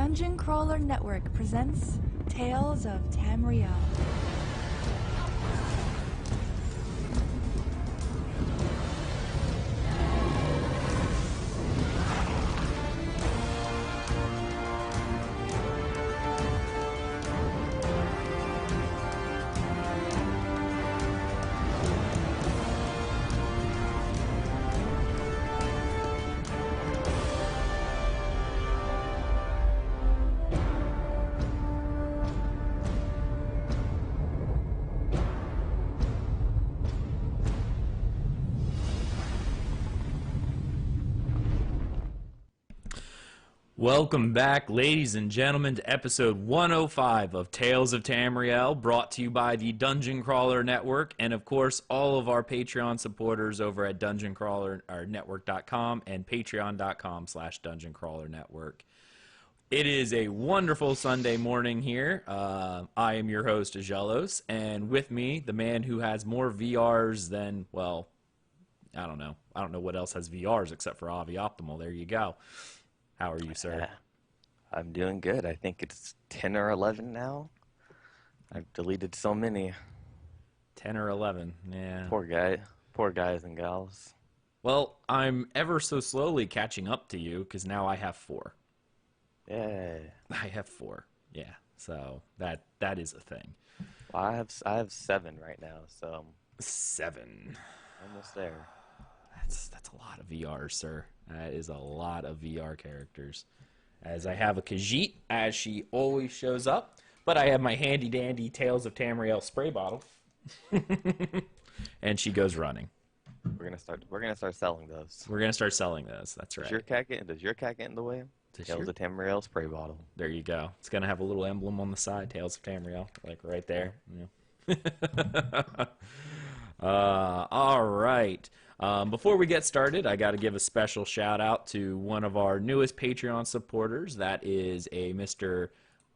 Dungeon Crawler Network presents Tales of Tamriel. Welcome back, ladies and gentlemen, to episode 105 of Tales of Tamriel, brought to you by the Dungeon Crawler Network, and of course, all of our Patreon supporters over at DungeonCrawlerNetwork.com and Patreon.com/DungeonCrawlerNetwork. It is a wonderful Sunday morning here. I am your host, Aggelos, and with me, the man who has more VRs than, well, I don't know. I don't know what else has VRs except for Avi Optimal. There you go. How are you, sir? I'm doing good. I think it's 10 or 11 now. I've deleted so many. 10 or 11, yeah. Poor guys and gals. Well, I'm ever so slowly catching up to you because now I have 4. Yay. I have 4, yeah. So that is a thing. Well, I have 7 right now, so 7. almost there. That's a lot of VR, sir. That is a lot of VR characters. As I have a Khajiit, as she always shows up, but I have my handy dandy Tales of Tamriel spray bottle, and she goes running. We're gonna start selling those. We're gonna start selling those. That's right. Does your cat get in the way? Tales of Tamriel spray bottle. There you go. It's gonna have a little emblem on the side, Tales of Tamriel, like right there. Yeah. All right. Before we get started, I got to give a special shout out to one of our newest Patreon supporters. That is a Mr.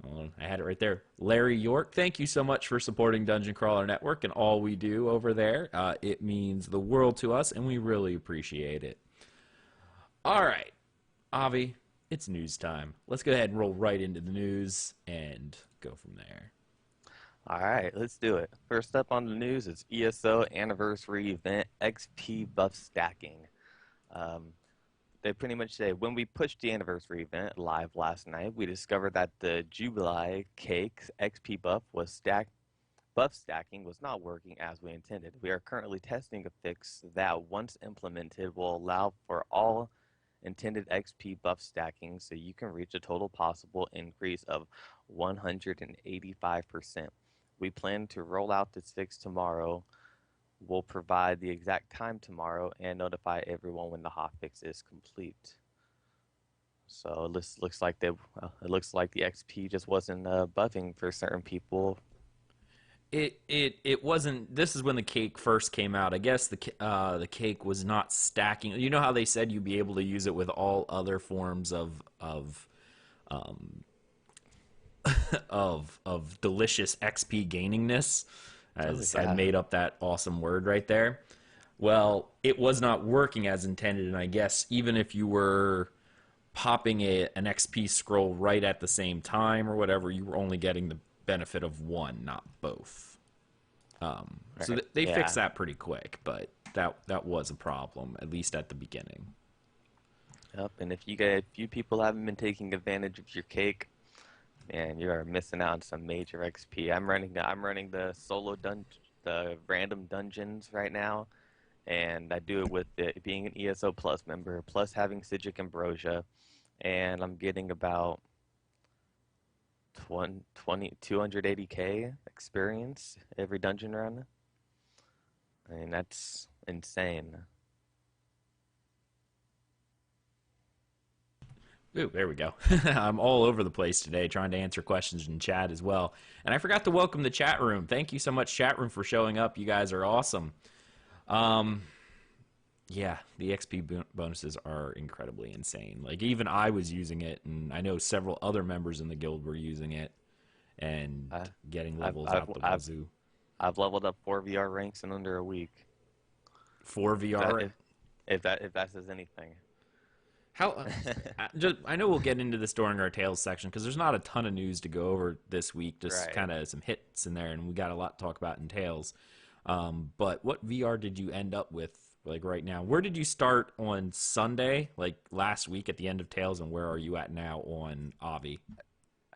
I had it right there, Larry York. Thank you so much for supporting Dungeon Crawler Network and all we do over there. It means the world to us, and we really appreciate it. All right, Avi, it's news time. Let's go ahead and roll right into the news and go from there. All right, let's do it. First up on the news is ESO Anniversary Event XP Buff Stacking. They pretty much say, when we pushed the anniversary event live last night, we discovered that the Jubilee Cake's XP buff stacking was not working as we intended. We are currently testing a fix that, once implemented, will allow for all intended XP buff stacking so you can reach a total possible increase of 185%. We plan to roll out this fix tomorrow. We'll provide the exact time tomorrow and notify everyone when the hotfix is complete. So it looks like the XP just wasn't buffing for certain people. It wasn't. This is when the cake first came out. I guess the cake was not stacking. You know how they said you'd be able to use it with all other forms of delicious XP gainingness, as I made up that awesome word right there. Well, it was not working as intended, and I guess even if you were popping an XP scroll right at the same time or whatever, you were only getting the benefit of one, not both. So they fixed that pretty quick, but that was a problem, at least at the beginning. Yep, and if you people haven't been taking advantage of your cake, man, you are missing out on some major XP. I'm running the solo the random dungeons right now, and I do it with being an ESO Plus member, plus having Schick Ambrosia, and I'm getting about 280k experience every dungeon run. I mean, that's insane. Ooh, there we go. I'm all over the place today trying to answer questions in chat as well. And I forgot to welcome the chat room. Thank you so much, chat room, for showing up. You guys are awesome. Yeah, the XP bonuses are incredibly insane. Like, even I was using it, and I know several other members in the guild were using it and getting levels out the wazoo. I've leveled up 4 VR ranks in under a week. 4 VR? If that says anything. How? I know we'll get into this during our Tales section because there's not a ton of news to go over this week. Just Right. kind of some hits in there, and we got a lot to talk about in Tales. But what VR did you end up with, like right now? Where did you start on Sunday, like last week at the end of Tales, and where are you at now on Avi?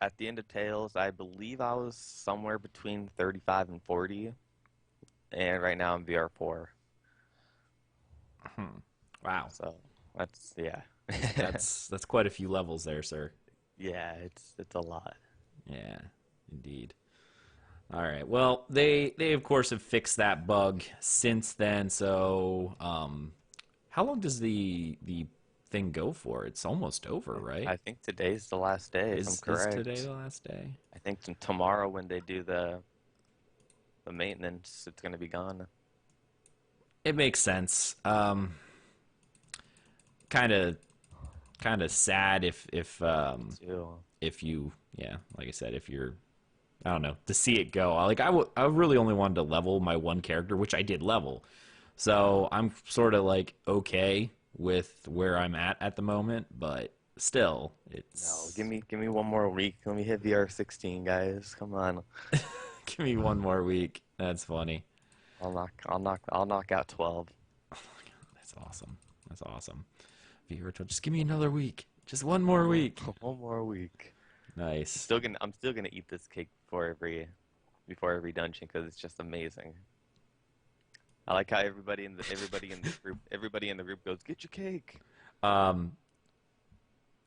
At the end of Tales, I believe I was somewhere between 35 and 40, and right now I'm VR4. Wow, So that's yeah, that's quite a few levels there, sir. yeah. It's a lot. Yeah, indeed. All right. Well, they of course have fixed that bug since then. So, how long does the thing go for? It's almost over, right? I think today's the last day, if I'm Is today correct. the last day? I think tomorrow when they do the maintenance, it's gonna be gone. It makes sense. Kind of sad Too. if you, yeah, like I said, if you're, I don't know, to see it go. Like I really only wanted to level my one character, which I did level. So I'm sort of like okay with where I'm at the moment, but still, No, it's give me one more week. Let me hit VR16, guys. Come on. give me one more week. That's funny. I'll knock out 12. That's awesome. That's awesome. Viewer, just give me another week. Just one more week. One more week. Nice. I'm still gonna eat this cake before every dungeon because it's just amazing. I like how everybody in the group goes, "Get your cake." Um,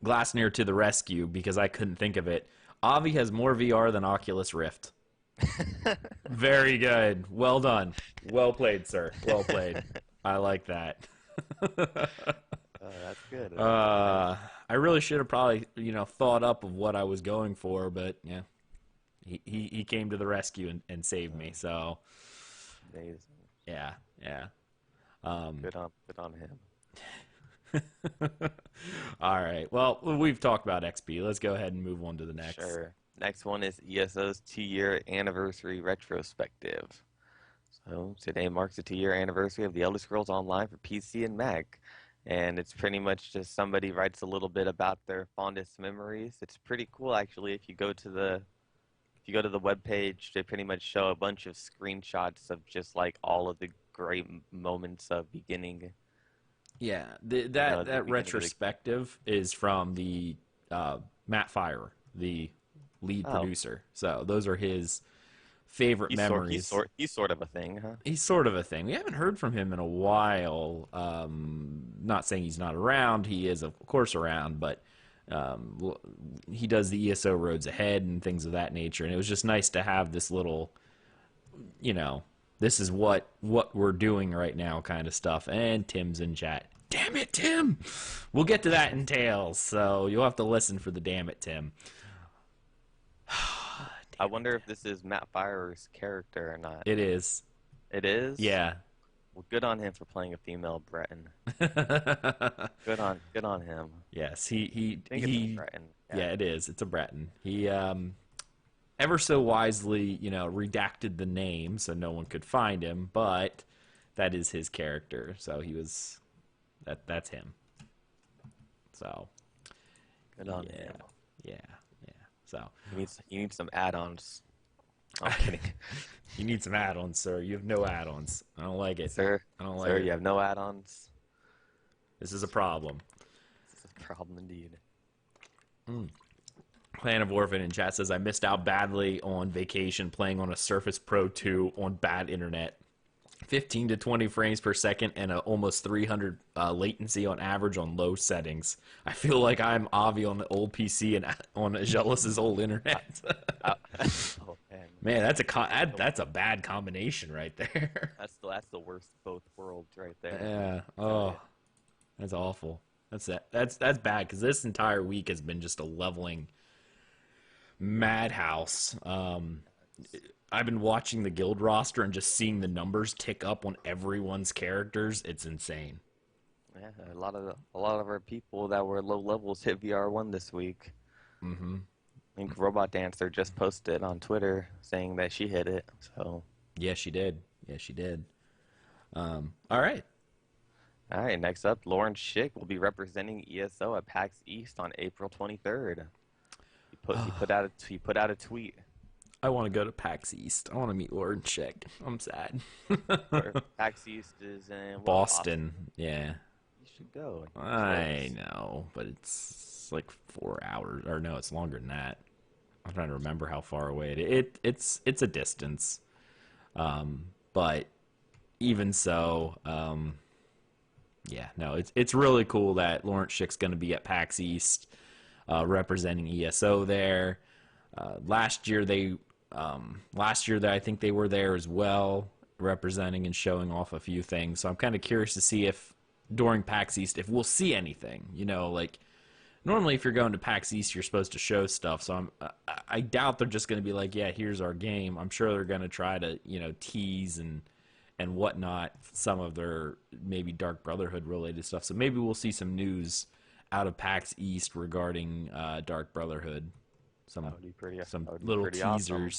Glassnear to the rescue because I couldn't think of it. Avi has more VR than Oculus Rift. Very good. Well done. Well played, sir. Well played. I like that. That's good. I really should have probably, thought up of what I was going for, but yeah, he came to the rescue and saved me. So Amazing. yeah, yeah. Good on him. All right. Well, we've talked about XP. Let's go ahead and move on to the next. Sure. Next one is ESO's 2-year anniversary retrospective. So today marks the 2-year anniversary of the Elder Scrolls Online for PC and Mac. And it's pretty much just somebody writes a little bit about their fondest memories. It's pretty cool actually. If you go to the web page, they pretty much show a bunch of screenshots of just like all of the great moments of beginning. Yeah, The that beginning of the retrospective is from the Matt Fire, the lead Oh, producer. So those are his favorite memories. he's sort of a thing, huh? He's sort of a thing. We haven't heard from him in a while. Not saying he's not around. He is, of course, around, but he does the ESO Roads Ahead and things of that nature. And it was just nice to have this little, this is what we're doing right now kind of stuff. And Tim's in chat. Damn it, Tim! We'll get to that in Tales, so you'll have to listen for the damn it, Tim. I wonder if this is Matt Firer's character or not. It is. It is? Yeah. Well, good on him for playing a female Breton. Good on him. Yes, I think it's a Breton. yeah, it is. It's a Breton. He ever so wisely, redacted the name so no one could find him, but that is his character. So he was that's him. So Good on yeah, him. yeah. So You need some add-ons. I'm kidding. you need some add-ons, sir. You have no add-ons. I don't like it. Sir, I don't like sir, it. you have no add-ons? This is a problem. This is a problem indeed. Clan of Orphan in chat says I missed out badly on vacation playing on a Surface Pro 2 on bad internet. 15 to 20 frames per second and almost 300 latency on average on low settings. I feel like I'm Avi on the old PC and on Aggelos' old internet. Oh man, Man, that's a bad combination right there. that's the worst of both worlds right there. Yeah. Oh, that's awful. That's bad because this entire week has been just a leveling madhouse. I've been watching the guild roster and just seeing the numbers tick up on everyone's characters. It's insane. Yeah, a lot of our people that were low levels hit VR1 this week. Mm-hmm. I think Robot Dancer just posted on Twitter saying that she hit it. So Yeah, she did. Yeah, she did. All right. All right, next up, Lauren Schick will be representing ESO at PAX East on April 23rd. He put out a tweet. I want to go to PAX East. I want to meet Lord Chick. I'm sad. PAX East is in what, Boston. Yeah. You should go. I know, but it's like 4 hours, or no, it's longer than that. I'm trying to remember how far away it's a distance. But even so, yeah, no, it's really cool that Lawrence Schick's going to be at PAX East, representing ESO there. Last year I think they were there as well, representing and showing off a few things. So I'm kind of curious to see if during PAX East if we'll see anything. You know, like normally if you're going to PAX East, you're supposed to show stuff. So I doubt they're just going to be like, yeah, here's our game. I'm sure they're going to try to tease and whatnot some of their maybe Dark Brotherhood related stuff. So maybe we'll see some news out of PAX East regarding Dark Brotherhood. Some little teasers. Awesome.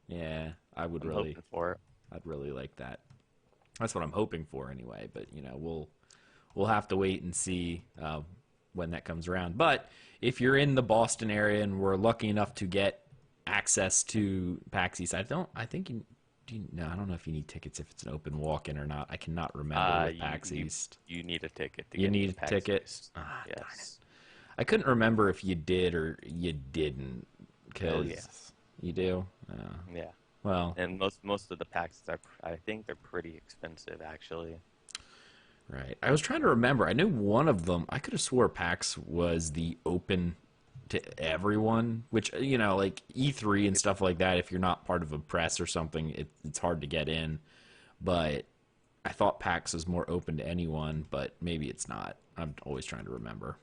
Yeah, I'm hoping for it. I'd really like that. That's what I'm hoping for anyway. But we'll have to wait and see when that comes around. But if you're in the Boston area and we're lucky enough to get access to PAX East, I don't know if you need tickets if it's an open walk-in or not. I cannot remember with PAX East. You need a ticket. You need a ticket? Yes. Darn it. I couldn't remember if you did or you didn't. Yes. You do? Yeah. Well. And most of the PAXs I think they're pretty expensive, actually. Right. I was trying to remember. I knew one of them. I could have swore PAX was the open to everyone, which, like E3 and stuff like that, if you're not part of a press or something, it's hard to get in. But I thought PAX was more open to anyone, but maybe it's not. I'm always trying to remember.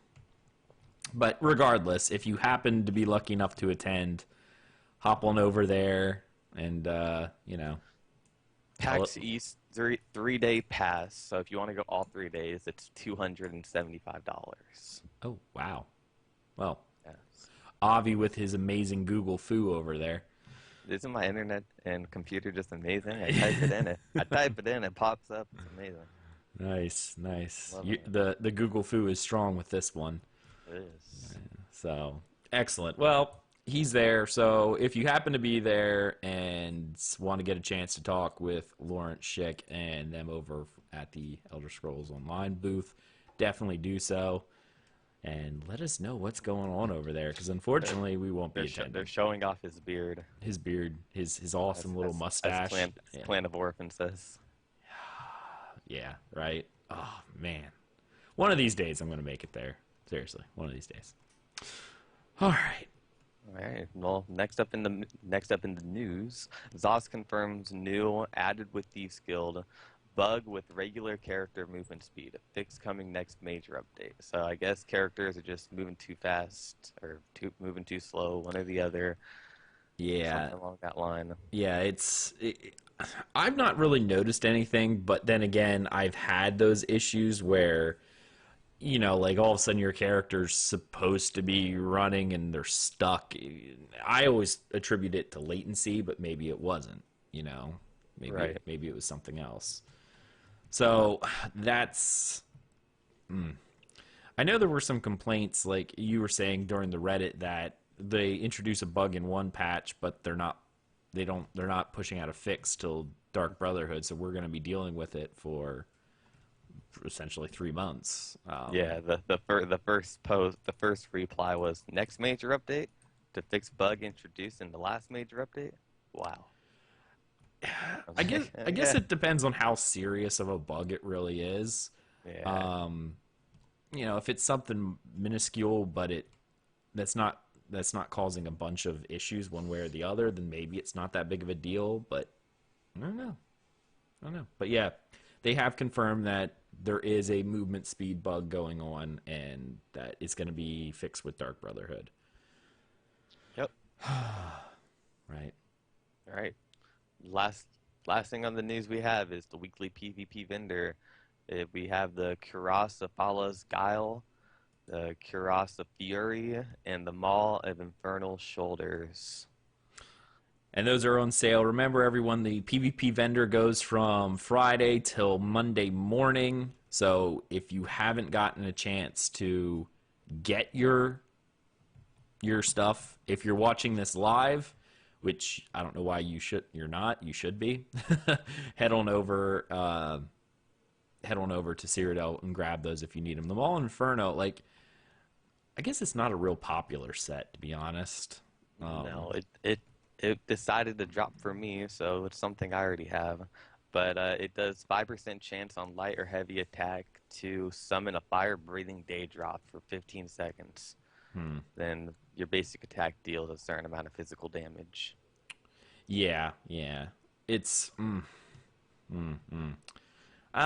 But regardless, if you happen to be lucky enough to attend, hop on over there and, PAX East 3-day pass. So if you want to go all 3 days, it's $275. Oh, wow. Well, yes. Avi with his amazing Google foo over there. Isn't my internet and computer just amazing? I type it in, it pops up. It's amazing. Nice. The Google foo is strong with this one. It is. So, excellent. Well, he's there. So if you happen to be there and want to get a chance to talk with Lawrence Schick and them over at the Elder Scrolls Online booth, definitely do so. And let us know what's going on over there, because unfortunately we won't be attending. They're showing off his beard. His awesome little mustache. Clan of Orphans says. Yeah, right? Oh, man. One of these days I'm going to make it there. Seriously, one of these days. All right. All right. Well, next up in the news, ZOS confirms new added with Thieves Guild bug with regular character movement speed. A fix coming next major update. So I guess characters are just moving too fast or moving too slow, one or the other. Yeah. Something along that line. Yeah, I've not really noticed anything, but then again, I've had those issues where like all of a sudden your character's supposed to be running and they're stuck. I always attribute it to latency, but maybe it wasn't, maybe it was something else. So that's, I know there were some complaints, like you were saying during the Reddit, that they introduce a bug in one patch, but they're not pushing out a fix till Dark Brotherhood. So we're going to be dealing with it for essentially 3 months. Yeah, the first reply was next major update to fix bug introduced in the last major update. Wow. I guess it depends on how serious of a bug it really is. Yeah. If it's something minuscule but that's not causing a bunch of issues one way or the other, then maybe it's not that big of a deal. But I don't know. But yeah, they have confirmed that there is a movement speed bug going on, and that it's going to be fixed with Dark Brotherhood. Yep. Right. All right. Last thing on the news we have is the weekly PvP vendor. We have the Cuirass of Fala's Guile, the Cuirass of Fury, and the Maul of Infernal Shoulders. And those are on sale. Remember, everyone, the PvP vendor goes from Friday till Monday morning. So if you haven't gotten a chance to get your stuff, if you're watching this live, which I don't know why you're not, you should be, head on over to Cyrodiil and grab those if you need them. The Maul Inferno, like, I guess it's not a real popular set, to be honest. No, it decided to drop for me, so it's something I already have. But it does 5% chance on light or heavy attack to summon a fire-breathing Daedroth for 15 seconds. Then your basic attack deals a certain amount of physical damage. Yeah. It's I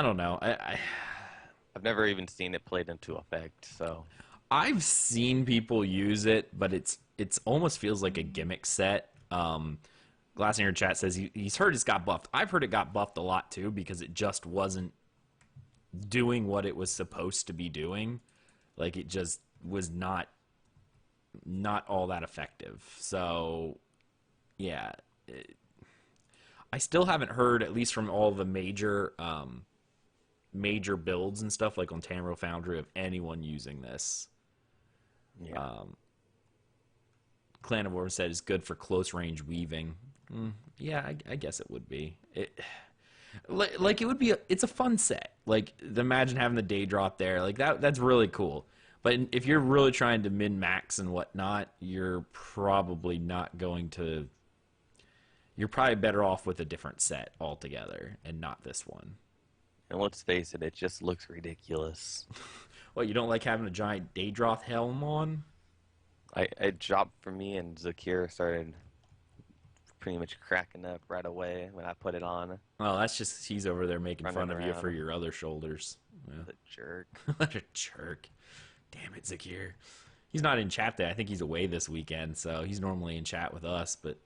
don't know. I've never even seen it played into effect, so I've seen people use it, but it's almost feels like a gimmick set. Glassing chat says he's heard it's got buffed. I've heard it got buffed a lot too because it just wasn't doing what it was supposed to be doing. Like, it just was not all that effective. So yeah, I still haven't heard, at least from all the major builds and stuff, like on Tamriel Foundry, of anyone using this. yeah. Clan of Orm said it's good for close range weaving. Yeah, I guess it would be. Like, it would be. It's a fun set. Like, imagine having the Daedroth there. Like, that's really cool. But if you're really trying to min max and whatnot, you're probably not going to. You're probably better off with a different set altogether and not this one. And let's face it just looks ridiculous. What, you don't like having a giant Daedroth helm on? It dropped for me, and Zakir started pretty much cracking up right away when I put it on. Oh, that's just he's over there making Running fun of you around. for your other shoulders. Yeah. The jerk. What a jerk. Damn it, Zakir. He's not in chat today. I think he's away this weekend, so he's normally in chat with us, but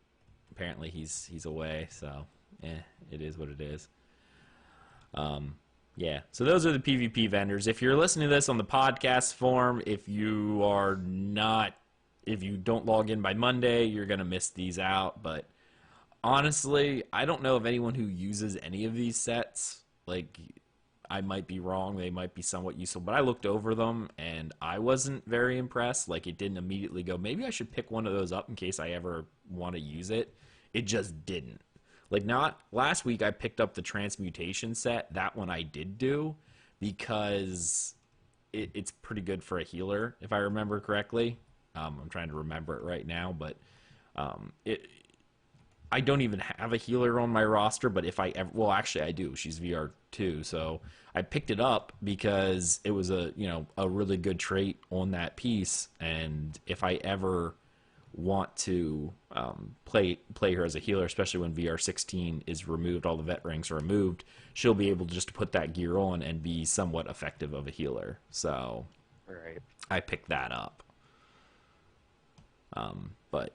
apparently he's away, so it is what it is. Yeah, so those are the PvP vendors. If you're listening to this on the podcast form, if you don't log in by Monday, you're going to miss these out. But honestly, I don't know of anyone who uses any of these sets. Like, I might be wrong. They might be somewhat useful. But I looked over them, and I wasn't very impressed. Like, it didn't immediately go, maybe I should pick one of those up in case I ever want to use it. It just didn't. Like, not last week I picked up the transmutation set. That one I did do because it's pretty good for a healer, if I remember correctly. I'm trying to remember it right now, but I don't even have a healer on my roster, but if I ever, well, actually I do. She's VR2, so I picked it up because it was a really good trait on that piece, and if I ever want to play her as a healer, especially when VR16 is removed, all the vet ranks are removed, she'll be able to just put that gear on and be somewhat effective of a healer. So Right. I picked that up. But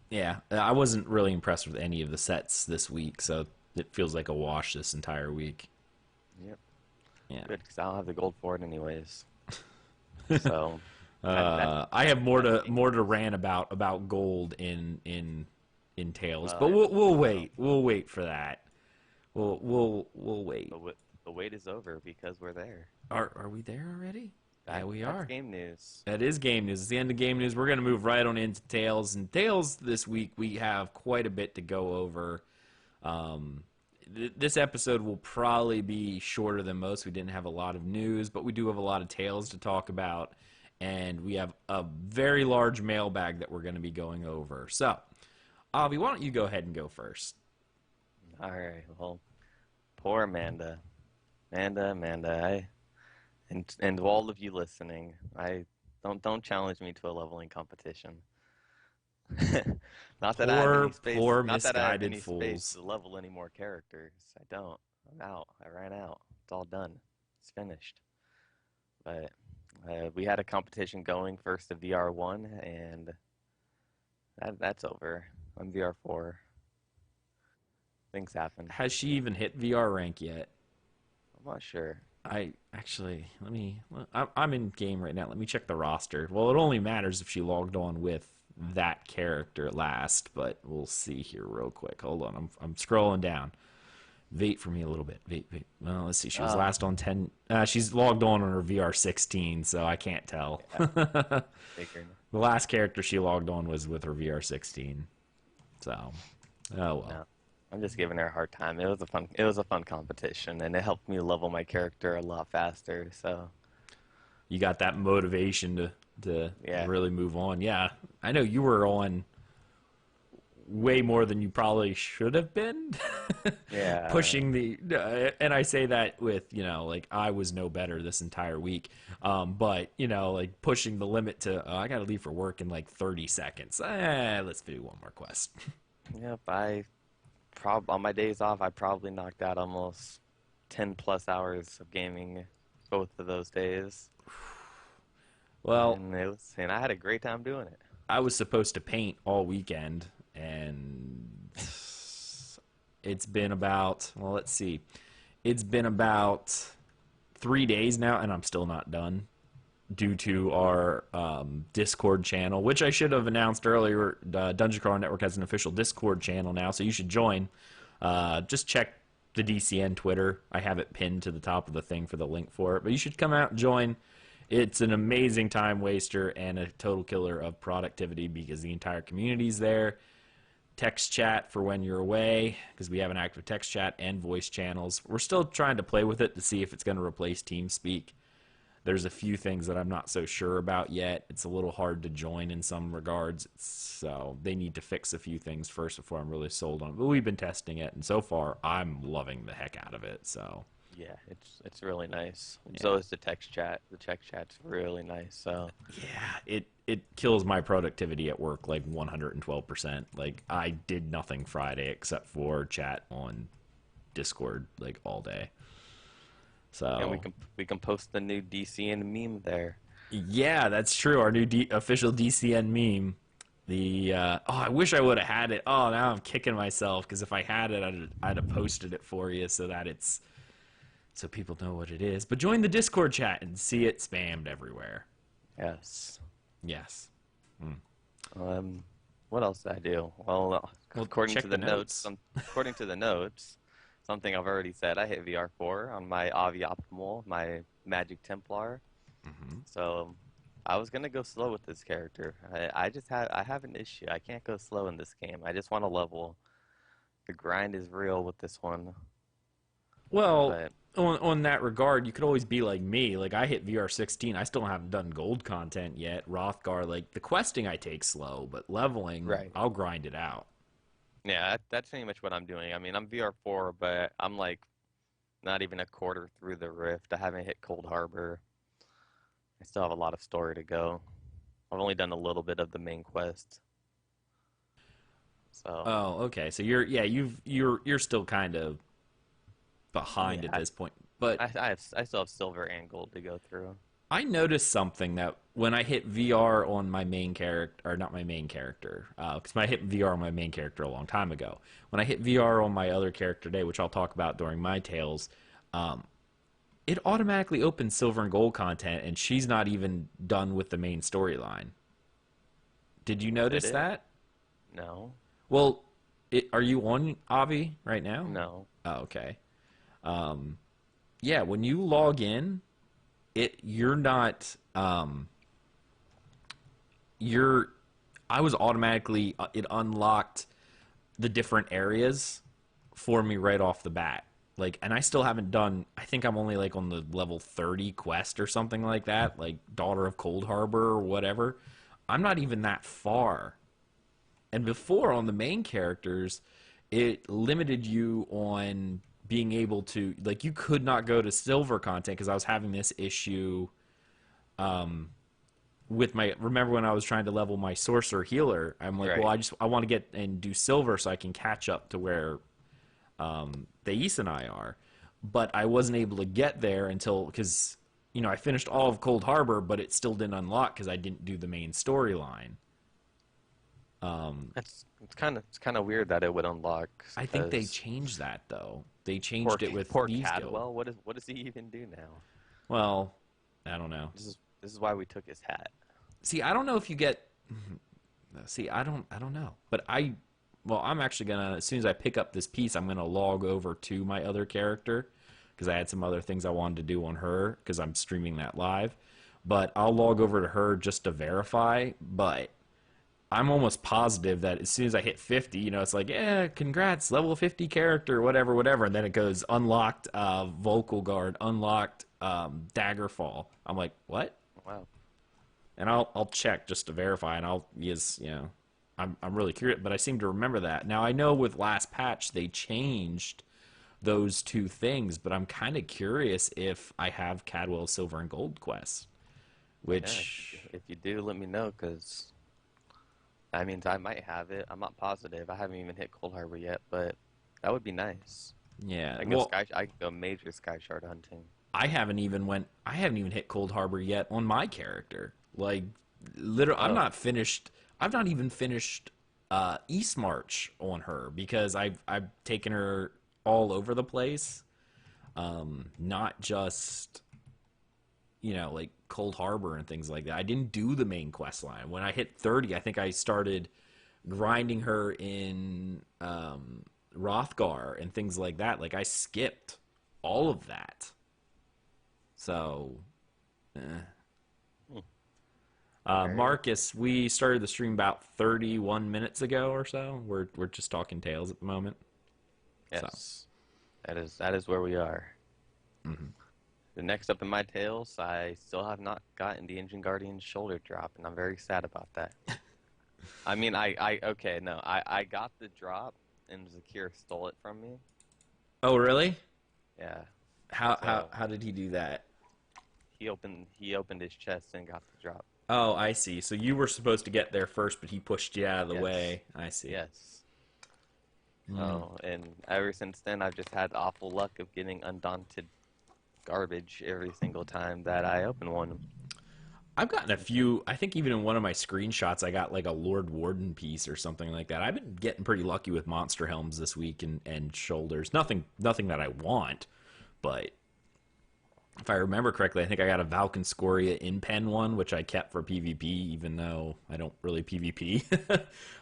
yeah, I wasn't really impressed with any of the sets this week, so it feels like a wash this entire week. Yep. Yeah. Good, because I don't have the gold for it anyways. So I have more to rant about gold in Tales, but we'll wait. We'll wait for that. We'll wait. the wait is over because we're there. Are we there already? Yeah, we are. That's game news. That is game news. It's the end of game news. We're going to move right on into Tales. And Tales this week, we have quite a bit to go over. This episode will probably be shorter than most. We didn't have a lot of news, but we do have a lot of Tales to talk about. And we have a very large mailbag that we're going to be going over. So, Avi, why don't you go ahead and go first? All right. Well, poor Amanda. Amanda. And all of you listening, don't challenge me to a leveling competition. Not that I have any space. Poor Not that I have any misguided space fools. to level any more characters. I don't. I'm out. I ran out. It's all done. It's finished. But we had a competition going first to VR1, and that's over. I'm VR4. Things happen. Has she even hit VR rank yet? I'm not sure. I'm in game right now. Let me check the roster. Well, it only matters if she logged on with that character last, but we'll see here real quick. Hold on. I'm scrolling down. Wait for me a little bit. Wait. Well, let's see. She was Oh, last on 10. She's logged on her VR 16, so I can't tell. yeah, The figured. last character she logged on was with her VR 16. So, oh well. No, I'm just giving her a hard time. It was a fun competition, and it helped me level my character a lot faster. So You got that motivation to yeah, really move on. Yeah, I know you were on way more than you probably should have been. yeah, Pushing and I say that with, like I was no better this entire week. But, like pushing the limit to, I got to leave for work in like 30 seconds. Let's do one more quest. yep. On my days off, I probably knocked out almost 10 plus hours of gaming both of those days, Well, and I had a great time doing it. I was supposed to paint all weekend, and it's been about, well, let's see. It's been about 3 days now, and I'm still not done due to our Discord channel, which I should have announced earlier. Dungeon Crawler Network has an official Discord channel now, so you should join. Just check the DCN Twitter. I have it pinned to the top of the thing for the link for it, but you should come out and join. It's an amazing time waster and a total killer of productivity because the entire community's there. Text chat for when you're away, because we have an active text chat and voice channels. We're still trying to play with it to see if it's going to replace TeamSpeak. There's a few things that I'm not so sure about yet. It's a little hard to join in some regards, so they need to fix a few things first before I'm really sold on it. But we've been testing it, and so far I'm loving the heck out of it. So Yeah, it's really nice. Yeah. So is the text chat. The text chat's really nice. So yeah, it kills my productivity at work like 112%. Like I did nothing Friday except for chat on Discord like all day. So and we can post the new DCN meme there. yeah, that's true. Our new official DCN meme. I wish I would have had it. Oh, now I'm kicking myself because if I had it, I'd have posted it for you so people know what it is. But join the Discord chat and see it spammed everywhere. Yes. Yes. What else did I do? Well, according check to the the notes. according to the notes, something I've already said, I hit VR4 on my Avi Optimal, my Magic Templar. So I was gonna go slow with this character. I have an issue. I can't go slow in this game. I just want to level. The grind is real with this one. Well, But on that regard, you could always be like me. Like I hit VR 16. I still haven't done gold content yet. Rothgar, like the questing I take slow, but leveling, right. I'll grind it out. Yeah, that's pretty much what I'm doing. I mean, I'm VR4, but I'm like not even a quarter through the rift. I haven't hit Cold Harbor. I still have a lot of story to go. I've only done a little bit of the main quest. So Oh, okay. So you're still kind of behind yeah, at this point. But I still have silver and gold to go through. I noticed something that when I hit VR on my main character, or not my main character, because I hit VR on my main character a long time ago. When I hit VR on my other character today, which I'll talk about during my tales, it automatically opens silver and gold content, and she's not even done with the main storyline. Did you notice it? that? No, Well, are you on Avi right now? no. Oh, okay. Yeah, when you log in, you're not I was automatically it unlocked the different areas for me right off the bat. Like, and I still haven't done, I think I'm only like on the level 30 quest or something like that, like Daughter of Cold Harbor or whatever. I'm not even that far. And before on the main characters, it limited you on being able to, like, you could not go to silver content because I was having this issue with my, remember when I was trying to level my sorcerer healer, I'm like, Right. well, I want to get and do silver so I can catch up to where Thais and I are. But I wasn't able to get there until, because, I finished all of Cold Harbor, but it still didn't unlock because I didn't do the main storyline. It's kind of weird that it would unlock. I think they 'cause changed that, though. They changed it with poor Thieves Guild. Cadwell. What does he even do now? Well, I don't know. This is why we took his hat. See, I don't know if you get. See, I don't know. But well, I'm actually gonna, as soon as I pick up this piece, I'm gonna log over to my other character because I had some other things I wanted to do on her because I'm streaming that live. But I'll log over to her just to verify. But I'm almost positive that as soon as I hit 50, you know, it's like, yeah, congrats, level 50 character, whatever, whatever. And then it goes unlocked vocal guard, unlocked Daggerfall. I'm like, what? Wow. And I'll check just to verify, and I'll use, you know, I'm really curious, but I seem to remember that. Now I know with last patch they changed those two things, but I'm kind of curious if I have Cadwell's Silver and Gold quest, which if you do, let me know, because that means I might have it. I'm not positive. I haven't even hit Cold Harbor yet, but that would be nice. yeah, I well, could go major Sky Shard hunting. I haven't even hit Cold Harbor yet on my character. Like, literally, Oh. I've not even finished East March on her because I've taken her all over the place. Not just, you know, like Cold Harbor and things like that. I didn't do the main quest line. When I hit 30, I think I started grinding her in Rothgar and things like that. Like, I skipped all of that. So, Marcus, we started the stream about 31 minutes ago or so. We're just talking Tales at the moment. Yes, that is where we are. Mm-hmm. The next up in my Tales, I still have not gotten the Engine Guardian's shoulder drop, and I'm very sad about that. I mean, I got the drop, and Zakir stole it from me. Oh, really? Yeah. How did he do that? He opened his chest and got the drop. Oh, I see. So you were supposed to get there first, but he pushed you out of the Yes. way. I see. Yes. Oh, and ever since then, I've just had awful luck of getting undaunted garbage every single time that I open one. I've gotten a few. I think even in one of my screenshots, I got like a Lord Warden piece or something like that. I've been getting pretty lucky with monster helms this week and shoulders. Nothing that I want, but if I remember correctly, I think I got a Valken Scoria in-pen one, which I kept for PvP, even though I don't really PvP.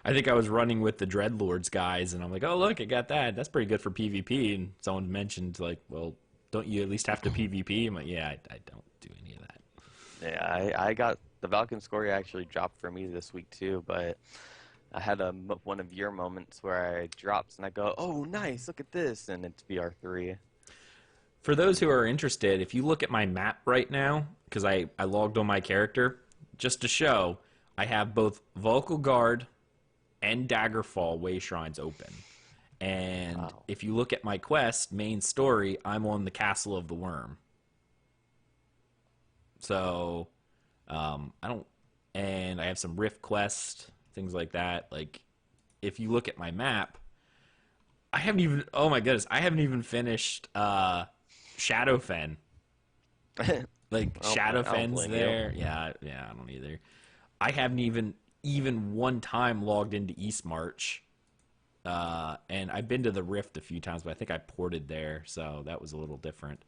I think I was running with the Dreadlords guys, and I'm like, oh, look, I got that. That's pretty good for PvP. And someone mentioned, like, well, don't you at least have to PvP? I'm like, yeah, I don't do any of that. Yeah, I got the Valken Scoria actually dropped for me this week too, but I had one of your moments where I drops and I go, oh, nice, look at this, and it's VR3. For those who are interested, if you look at my map right now, because I logged on my character, just to show, I have both Vocal Guard and Daggerfall way shrines open. And Wow. if you look at my quest, main story, I'm on the Castle of the Worm. So, and I have some Rift quest, things like that. Like, if you look at my map, I haven't even, oh my goodness, I haven't even finished, Shadowfen. Like, Shadowfen's there. Yeah, I don't either. I haven't even one time logged into East March. And I've been to the Rift a few times, but I think I ported there, so that was a little different.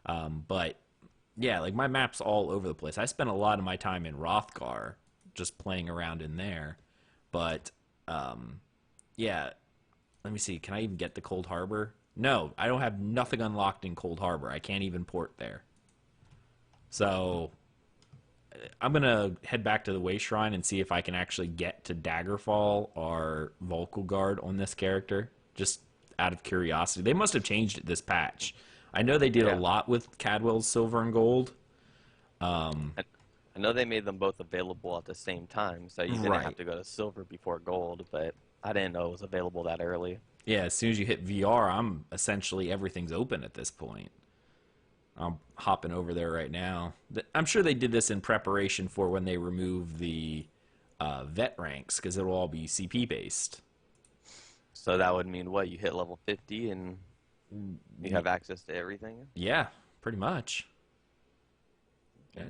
But yeah, like my map's all over the place. I spent a lot of my time in Rothgar, just playing around in there. But yeah, let me see. Can I even get to Cold Harbor? No, I don't have nothing unlocked in Cold Harbor. I can't even port there. So I'm going to head back to the Way Shrine and see if I can actually get to Daggerfall or Vocal Guard on this character, just out of curiosity. They must have changed it this patch. I know they did a lot with Cadwell's Silver and Gold. I know they made them both available at the same time, so you didn't have to go to Silver before Gold, but I didn't know it was available that early. Yeah, as soon as you hit VR, everything's open at this point. I'm hopping over there right now. I'm sure they did this in preparation for when they remove the vet ranks, because it'll all be CP based. So that would mean what? You hit level 50 and you have access to everything? Yeah, pretty much. Okay.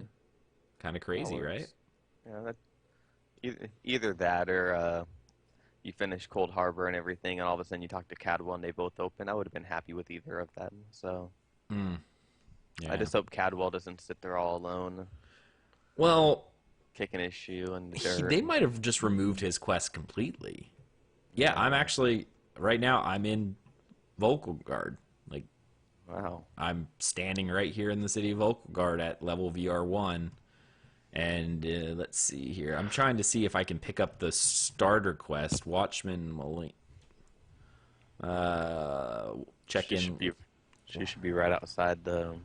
Kind of crazy, That right? works. Yeah, either that or you finish Cold Harbor and everything, and all of a sudden you talk to Cadwell and they both open. I would have been happy with either of them. So Yeah. I just hope Cadwell doesn't sit there all alone, Well, kicking his shoe in the dirt. they might have just removed his quest completely. Yeah, I'm actually right now. I'm in Vocal Guard. Like, Wow. I'm standing right here in the city of Vocal Guard at level VR1. And let's see here. I'm trying to see if I can pick up the starter quest, Watchman Malink. Check in. She should be right outside the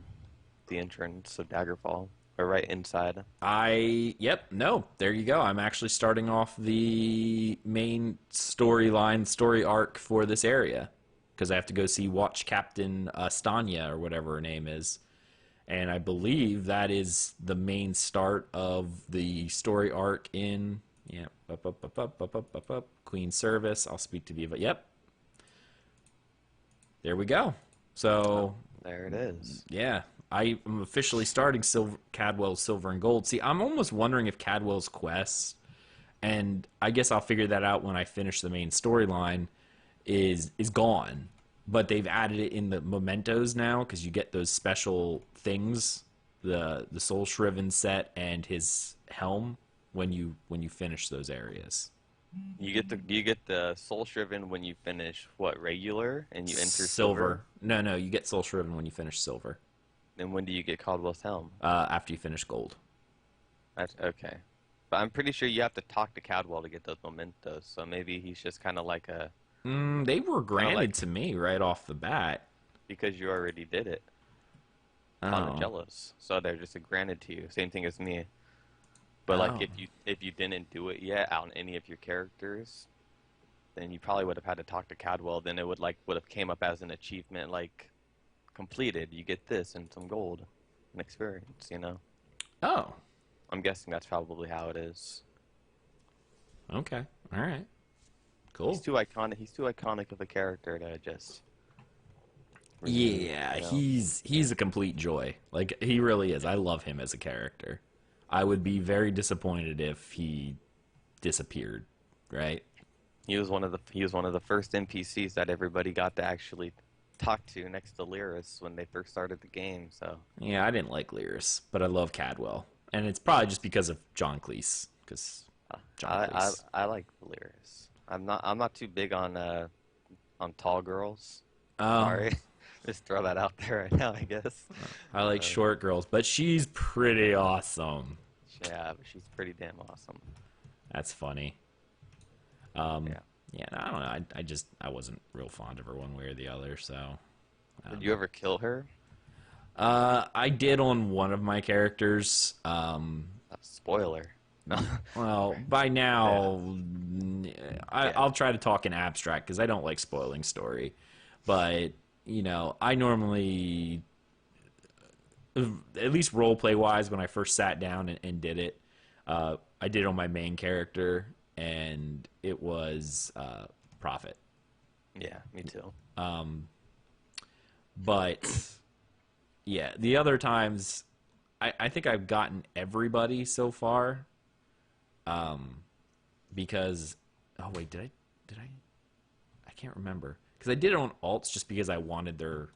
entrance of Daggerfall, or right inside. Yep, no, there you go. I'm actually starting off the main story arc for this area because I have to go see Watch Captain Stanya or whatever her name is. And I believe that is the main start of the story arc in, yeah, Queen Service. I'll speak to Viva. Yep. There we go. So, There it is. yeah, I am officially starting Cadwell's Silver and Gold. See, I'm almost wondering if Cadwell's quests, and I guess I'll figure that out when I finish the main storyline, is gone. But they've added it in the mementos now because you get those special things, the Soul Shriven set and his helm when you finish those areas. You get the Soul Shriven when you finish what, regular, and you enter Silver. No, you get Soul Shriven when you finish Silver. Then when do you get Caldwell's Helm? After you finish Gold. That's okay. But I'm pretty sure you have to talk to Cadwell to get those mementos, so maybe he's just kind of like a... They were granted to me right off the bat. Because you already did it on Aggelos, so they're just granted to you. Same thing as me. But like if you didn't do it yet on any of your characters, then you probably would have had to talk to Cadwell. Then it would have came up as an achievement, like completed. You get this and some gold, and experience. You know. Oh. I'm guessing that's probably how it is. Okay. All right. Cool. He's too iconic. He's too iconic of a character to just. Yeah, he's a complete joy. Like he really is. I love him as a character. I would be very disappointed if he disappeared, right? He was one of the first NPCs that everybody got to actually talk to next to Lyris when they first started the game. So yeah, I didn't like Lyris, but I love Cadwell, and it's probably just because of John Cleese. Because I like Lyris. I'm not too big on tall girls. Sorry. Just throw that out there right now, I guess. I like short girls, but she's pretty awesome. Yeah, but she's pretty damn awesome. That's funny. Yeah, I don't know. I wasn't real fond of her one way or the other. So, did you ever kill her? I did on one of my characters. Spoiler. Well, by now, I'll try to talk in abstract because I don't like spoiling story. But you know, I normally, at least roleplay wise, when I first sat down and did it, I did it on my main character, and it was Prophet. Yeah, me too. But yeah, the other times, I think I've gotten everybody so far. Because, oh wait, did I? I can't remember. Because I did it on alts just because I wanted their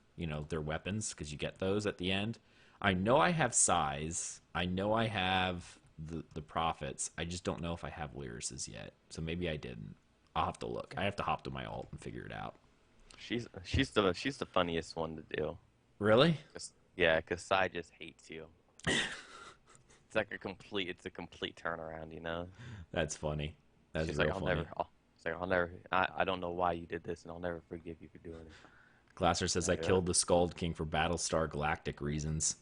weapons, because you get those at the end. I know I have size. I know I have the prophets. I just don't know if I have Lyris's yet. So maybe I didn't. I'll have to look. I have to hop to my alt and figure it out. She's the funniest one to do. Really? Yeah, because Sai just hates you. It's a complete turnaround, you know. That's funny. That's She's real like, funny. I'll never. I don't know why you did this, and I'll never forgive you for doing it. Glasser says I killed the Scald King for Battlestar Galactic reasons.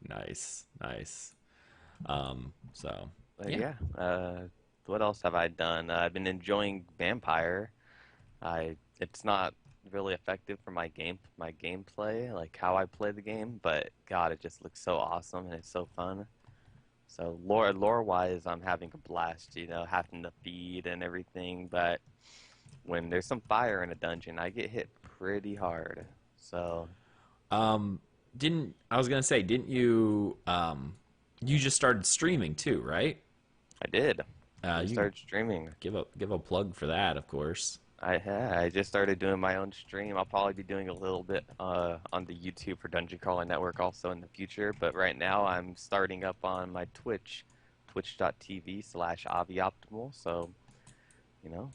Nice. Yeah. What else have I done? I've been enjoying Vampire. It's not really effective for my gameplay, like how I play the game, but God, it just looks so awesome and it's so fun. So lore wise, I'm having a blast, you know, having to feed and everything, but when there's some fire in a dungeon, I get hit pretty hard. So didn't you you just started streaming too, right? I did. I You started streaming. give a plug for that, of course. I just started doing my own stream. I'll probably be doing a little bit on the YouTube for Dungeon Crawler Network also in the future. But right now I'm starting up on my Twitch, twitch.tv/Avi Optimal. So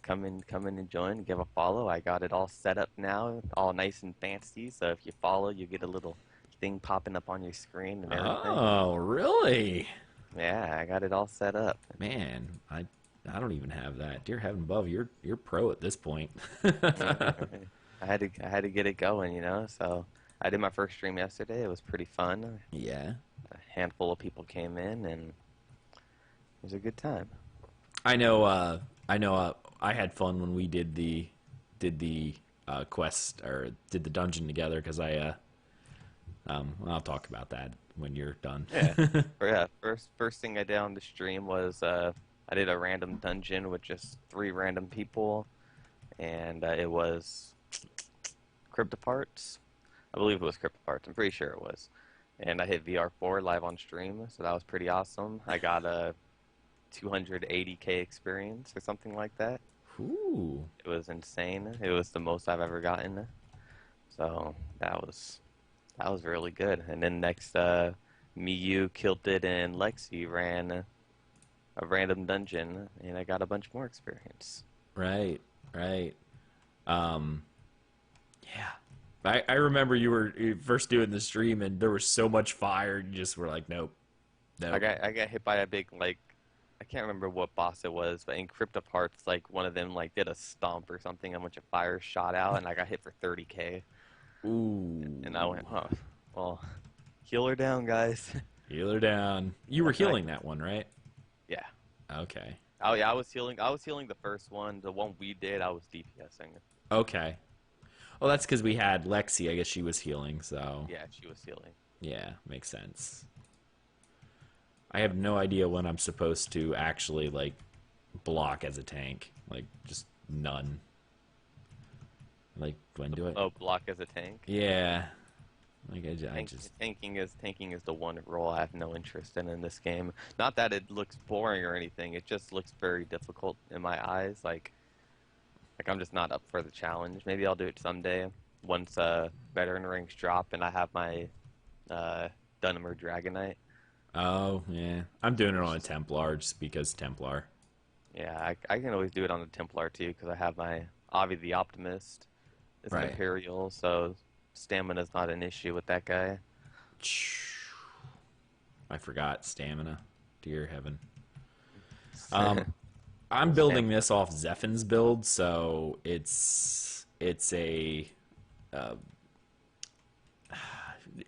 come in and join, give a follow. I got it all set up now, all nice and fancy. So if you follow, you get a little thing popping up on your screen and everything. Oh, really? Yeah, I got it all set up. Man, I don't even have that. Dear heaven above, you're pro at this point. I had to get it going, So I did my first stream yesterday. It was pretty fun. Yeah. A handful of people came in, and it was a good time. I know. I had fun when we did the quest or did the dungeon together because I'll talk about that when you're done. Yeah. First thing I did on the stream was I did a random dungeon with just 3 random people, and it was Cryptoparts. I believe it was Cryptoparts. I'm pretty sure it was. And I hit VR4 live on stream, so that was pretty awesome. I got a 280k experience or something like that. Ooh. It was insane. It was the most I've ever gotten. So that was really good. And then next, Miyu, Kilted, and Lexi ran a random dungeon, and I got a bunch more experience. Right. Yeah. I remember you were first doing the stream, and there was so much fire. You just were like, nope. I got hit by a big, I can't remember what boss it was, but in Cryptoparts, one of them did a stomp or something, and a bunch of fire shot out, and I got hit for 30k. Ooh. And I went, huh, well, heal her down, guys. Heal her down. You were healing that one, right? Yeah. Okay. Oh yeah, I was healing the first one. The one we did, I was DPSing. Okay. Well, that's because we had Lexi. I guess she was healing, so. Yeah, she was healing. Yeah, makes sense. I have no idea when I'm supposed to actually, block as a tank. Just none. When do I? Oh, block as a tank? Yeah. I just... Tanking is the one role I have no interest in this game. Not that it looks boring or anything. It just looks very difficult in my eyes. I'm just not up for the challenge. Maybe I'll do it someday once veteran ranks drop and I have my Dunmer Dragonite. Oh, yeah. I'm doing it on a Templar just because Templar. Yeah, I can always do it on a Templar too because I have my Avi the Optimist. It's an Imperial, so stamina's not an issue with that guy. I forgot stamina. Dear heaven. I'm building this off Zephin's build, so it's a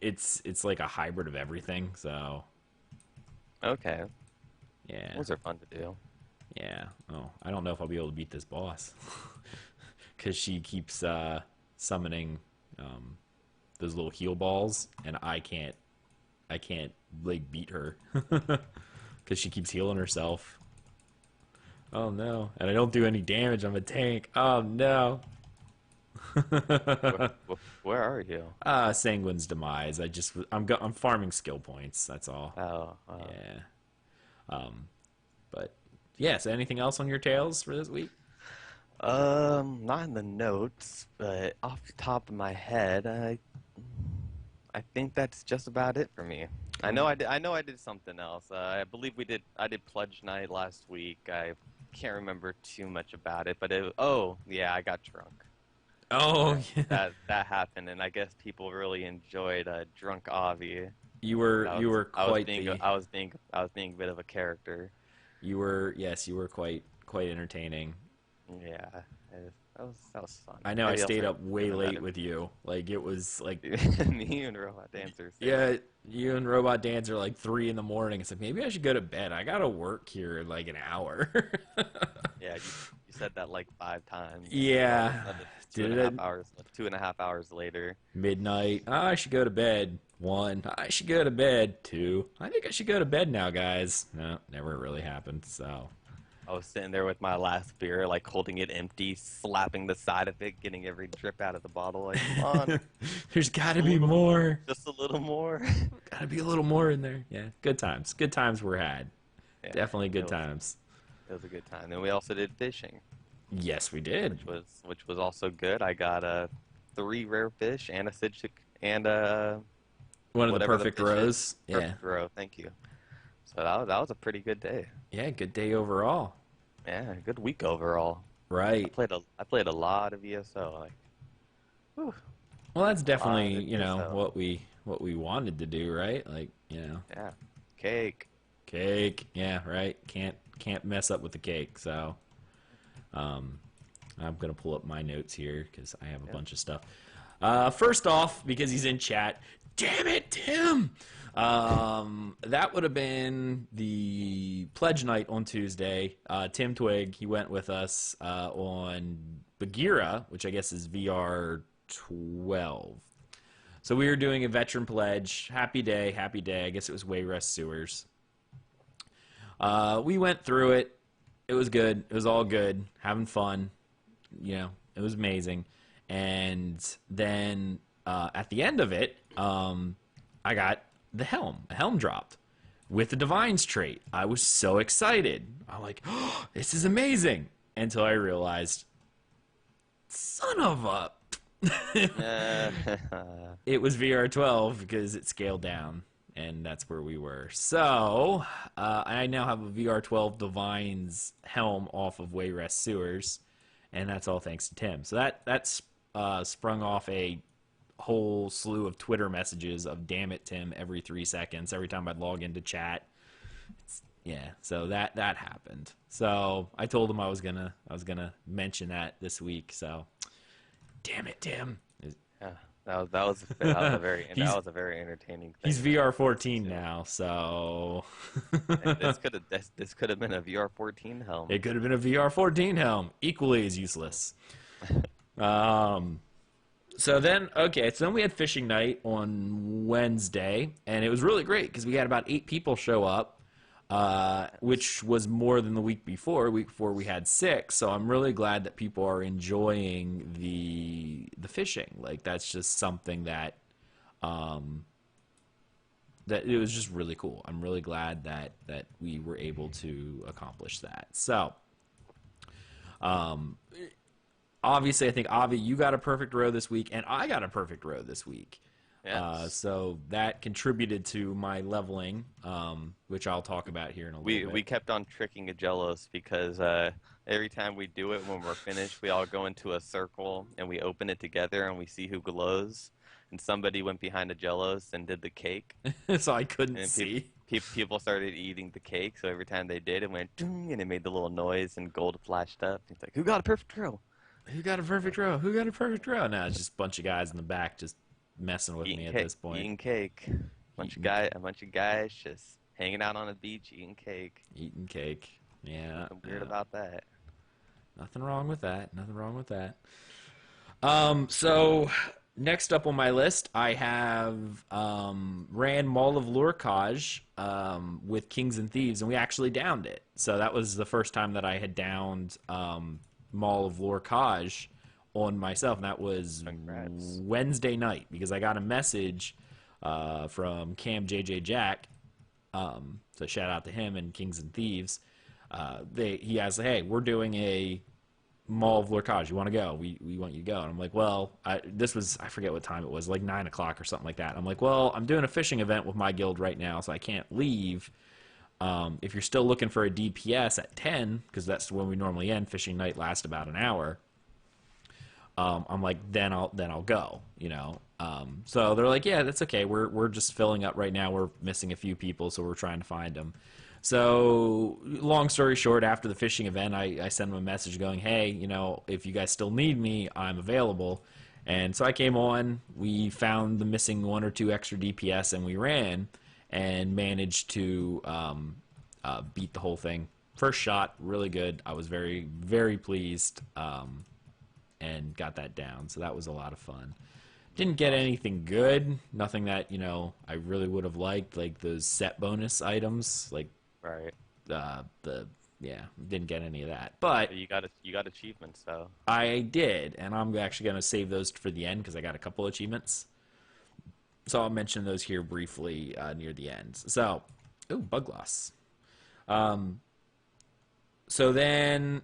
it's like a hybrid of everything. So okay, yeah, those are fun to do. Yeah. Oh, I don't know if I'll be able to beat this boss because she keeps summoning those little heal balls, and I can't beat her because she keeps healing herself. Oh no! And I don't do any damage. I'm a tank. Oh no! Where are you? Sanguine's demise. I'm farming skill points. That's all. Oh. Yeah. But yeah. So anything else on your tales for this week? Not in the notes, but off the top of my head, I think that's just about it for me. I know I did something else. I believe I did Pledge Night last week. I can't remember too much about it, but I got drunk. Oh, yeah. That happened, and I guess people really enjoyed Drunk Avi. You were I was being a bit of a character. You were quite entertaining. Yeah. That was fun. I know. Maybe I stayed up way late with you. It was me and Robot Dancer. Yeah, you and Robot Dancer 3 in the morning. It's like maybe I should go to bed. I gotta work here in an hour. Yeah, you said that 5 times. Yeah. 2.5 hours later. Midnight. Oh, I should go to bed. 1. I should go to bed. 2. I think I should go to bed now, guys. No, never really happened. So. I was sitting there with my last beer, holding it empty, slapping the side of it, getting every drip out of the bottle. Come on. There's gotta be more. Just a little more. Gotta be a little more in there. Yeah, good times. Good times were had. Yeah, definitely good times. It was a good time. And we also did fishing. Yes, we did. Which was also good. I got 3 rare fish and a Schick and one of the perfect rows. Perfect row. Thank you. So that was a pretty good day. Yeah, good day overall. Yeah, good week overall. Right. I played a lot of ESO. Like, whew, Well, that's a lot definitely, of ESO. what we wanted to do, right? Like, Yeah, cake. cake. Yeah, right. Can't mess up with the cake. So, um, I'm gonna pull up my notes here because I have a Yeah. bunch of stuff. First off, because he's in chat, damn it, Tim. That would have been the pledge night on Tuesday. Tim Twig, he went with us on Bagheera, which I guess is VR 12. So we were doing a veteran pledge. Happy day, happy day. I guess it was Wayrest Sewers. We went through it. It was good. It was all good. Having fun. It was amazing. And then at the end of it, I got the helm. A helm dropped with the Divine's trait. I was so excited. I'm like, oh, this is amazing. Until I realized, son of a... It was VR 12 because it scaled down, and that's where we were. So I now have a VR 12 Divine's helm off of Wayrest Sewers, and that's all thanks to Tim. So that's sprung off a whole slew of Twitter messages of "damn it, Tim" every 3 seconds. Every time I'd log into chat, so that happened. So I told him I was gonna mention that this week. So damn it, Tim. Yeah, that was a very entertaining thing. He's VR 14 now, so this could have been a VR 14 helm. it could have been a VR 14 helm, equally as useless. So then we had fishing night on Wednesday, and it was really great because we had about 8 people show up, which was more than the week before. Week before we had 6, so I'm really glad that people are enjoying the fishing. Like, that's just something that that it was just really cool. I'm really glad that we were able to accomplish that. So, obviously, I think, Avi, you got a perfect row this week, and I got a perfect row this week. Yes. So that contributed to my leveling, which I'll talk about here in a little bit. We kept on tricking Aggelos because every time we do it, when we're finished, we all go into a circle and we open it together and we see who glows. And somebody went behind Aggelos and did the cake. So I couldn't And see. People started eating the cake, so every time they did, it went ding, and it made the little noise and gold flashed up. It's like, who got a perfect row? Who got a perfect row? Who got a perfect row? No, it's just a bunch of guys in the back just messing with me at this point. Eating cake. A bunch of guys just hanging out on the beach eating cake. Eating cake. Yeah. Nothing weird about that. Nothing wrong with that. Nothing wrong with that. So next up on my list, I have ran Mall of Lurkaj with Kings and Thieves, and we actually downed it. So that was the first time that I had downed Mall of Lurkaj on myself, and that was Congrats. Wednesday night because I got a message from Cam JJ Jack. So shout out to him and Kings and Thieves. He asked, hey, we're doing a Mall of Lurkaj. You want to go? We want you to go. And I'm like, well, I forget what time it was, like 9 o'clock or something like that. I'm like, well, I'm doing a fishing event with my guild right now, so I can't leave. If you're still looking for a DPS at 10, because that's when we normally end, fishing night lasts about an hour. I'm like, then I'll go, So they're like, yeah, that's okay. We're just filling up right now. We're missing a few people, so we're trying to find them. So long story short, after the fishing event, I sent them a message going, hey, if you guys still need me, I'm available. And so I came on. We found the missing 1 or 2 extra DPS, and we ran and managed to beat the whole thing. First shot, really good. I was very, very pleased. And got that down, so that was a lot of fun. Didn't get anything good, nothing that I really would have liked, like those set bonus items, like Right. didn't get any of that. But You got achievements though. I did, and I'm actually gonna save those for the end because I got a couple achievements. So I'll mention those here briefly near the end. So, bug loss. So then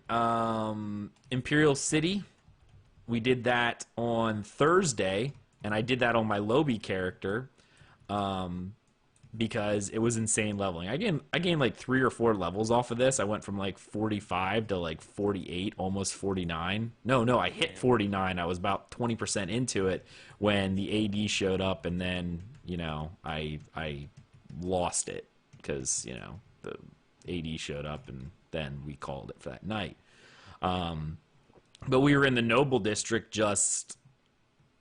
Imperial City. We did that on Thursday, and I did that on my Lobby character. because it was insane leveling. I gained like 3 or 4 levels off of this. I went from like 45 to like 48, almost 49. No, I hit 49. I was about 20% into it when the AD showed up, and then, you know, I lost it because, you know, the AD showed up, and then we called it for that night. But we were in the Noble district just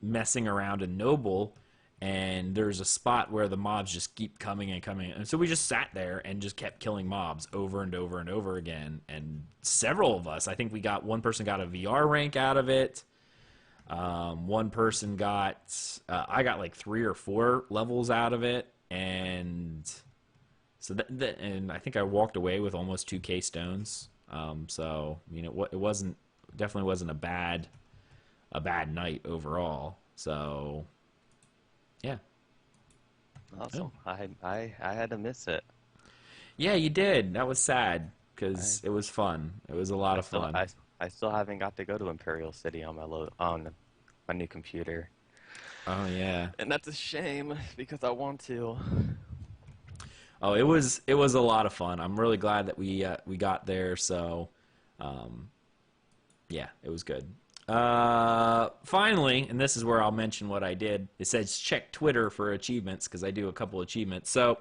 messing around in Noble, and there's a spot where the mobs just keep coming and coming. And so we just sat there and just kept killing mobs over and over and over again. And several of us, I think one person got a VR rank out of it. One person got, I got like 3 or 4 levels out of it. And so and I think I walked away with almost 2K stones. So, you know, it definitely wasn't a bad night overall. So, yeah. Awesome. I had to miss it. Yeah, you did. That was sad because it was fun. It was a lot of fun. I still haven't got to go to Imperial City on my new computer. Oh yeah. And that's a shame because I want to. Oh, it was a lot of fun. I'm really glad that we got there. So, yeah, it was good. Finally, and this is where I'll mention what I did. It says check Twitter for achievements because I do a couple achievements. So,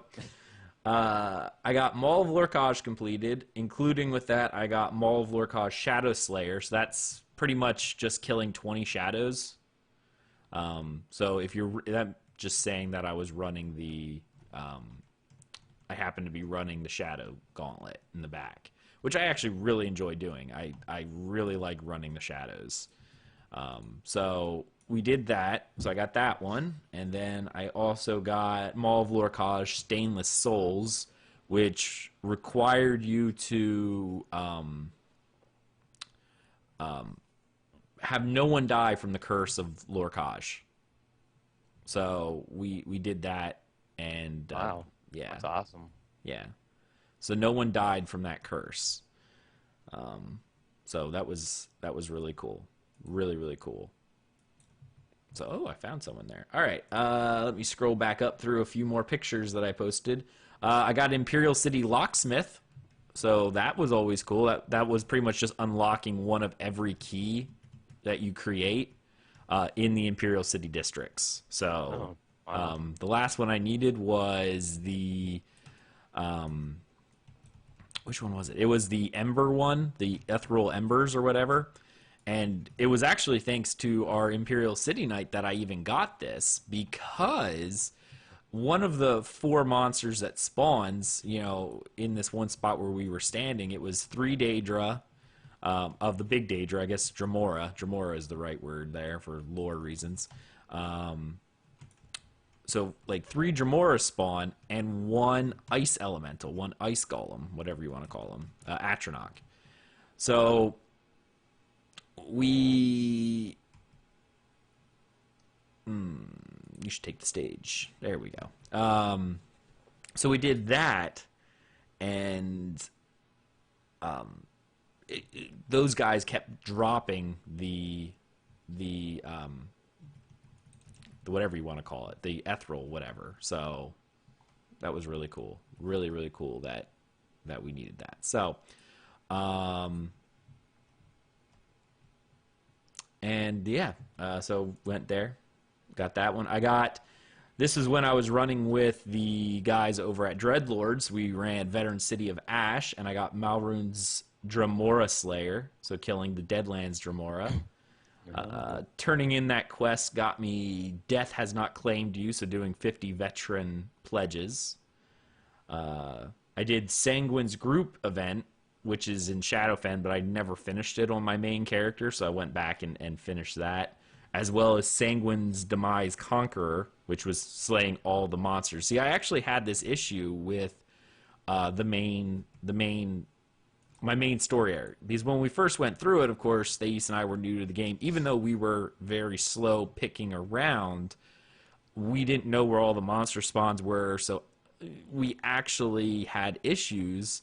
I got Maul of Lurkaj completed, including with that I got Maul of Lurkaj Shadow Slayer. So that's pretty much just killing 20 shadows. So if that just saying that I was running I happened to be running the Shadow Gauntlet in the back, which I actually really enjoy doing. I really like running the shadows. So we did that. So I got that one. And then I also got Maul of Lurkaj Stainless Souls, which required you to have no one die from the curse of Lurkaj. So we did that. And wow. Yeah. That's awesome. Yeah. So no one died from that curse. So that was really cool. Really, really cool. So, I found someone there. All right. Let me scroll back up through a few more pictures that I posted. I got Imperial City Locksmith. So that was always cool. That was pretty much just unlocking one of every key that you create in the Imperial City districts. So wow. The last one I needed was the which one was it? It was the Ember one, the Ethereal Embers or whatever. And it was actually thanks to our Imperial City night that I even got this, because one of the 4 monsters that spawns, you know, in this one spot where we were standing, it was 3 Daedra of the big Daedra, I guess Dremora. Dremora is the right word there for lore reasons. So, like 3 Dremora spawn and 1 ice elemental, 1 ice golem, whatever you want to call them, Atronach. So you should take the stage. There we go. So we did that, and those guys kept dropping the whatever you want to call it, the ethereal whatever. So that was really cool. Really, really cool that we needed that. So, and yeah, so went there, got that one. This is when I was running with the guys over at Dreadlords. We ran Veteran City of Ash, and I got Malrune's Dremora Slayer, so killing the Deadlands Dremora. Turning in that quest got me Death Has Not Claimed You, so doing 50 veteran pledges. I did Sanguine's group event, which is in Shadowfen, but I never finished it on my main character, so I went back and finished that, as well as Sanguine's Demise Conqueror, which was slaying all the monsters. See, I actually had this issue with my main story area, because when we first went through it, of course, Thais and I were new to the game. Even though we were very slow picking around, we didn't know where all the monster spawns were, so we actually had issues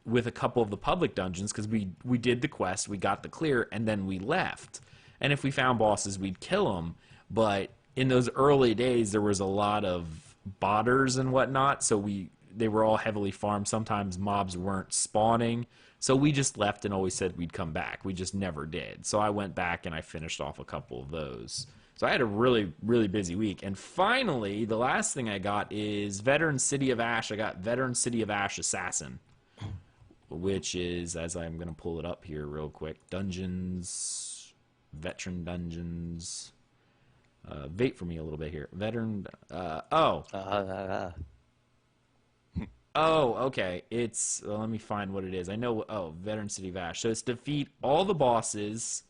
with a couple of the public dungeons, because we did the quest, we got the clear, and then we left. And if we found bosses, we'd kill them. But in those early days, there was a lot of botters and whatnot, so they were all heavily farmed. Sometimes mobs weren't spawning, so we just left and always said we'd come back. We just never did. So I went back and I finished off a couple of those. So I had a really, really busy week. And finally, the last thing I got is Veteran City of Ash. I got Veteran City of Ash Assassin, which is, as I'm going to pull it up here real quick, Dungeons, Veteran Dungeons. Wait for me a little bit here. Veteran, Oh, okay. It's, let me find what it is. I know, Veteran City of Ash. So it's defeat all the bosses,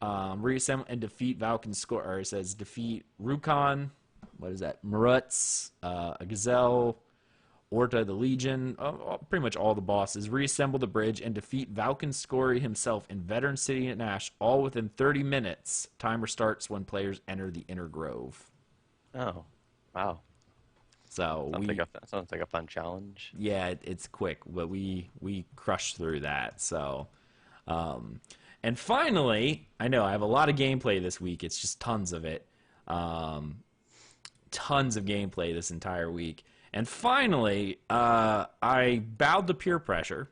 reassemble and defeat Valken's score. Or it says defeat Rukon, what is that? Marutz, a Gazelle, Orta the Legion, pretty much all the bosses. Reassemble the bridge and defeat Valkenscory himself in Veteran City and Ash, all within 30 minutes. Timer starts when players enter the Inner Grove. Oh, wow. So sounds like a fun challenge. Yeah, it's quick, but we crushed through that. So, and finally, I know I have a lot of gameplay this week. It's just tons of it, tons of gameplay this entire week. And finally, I bowed to peer pressure,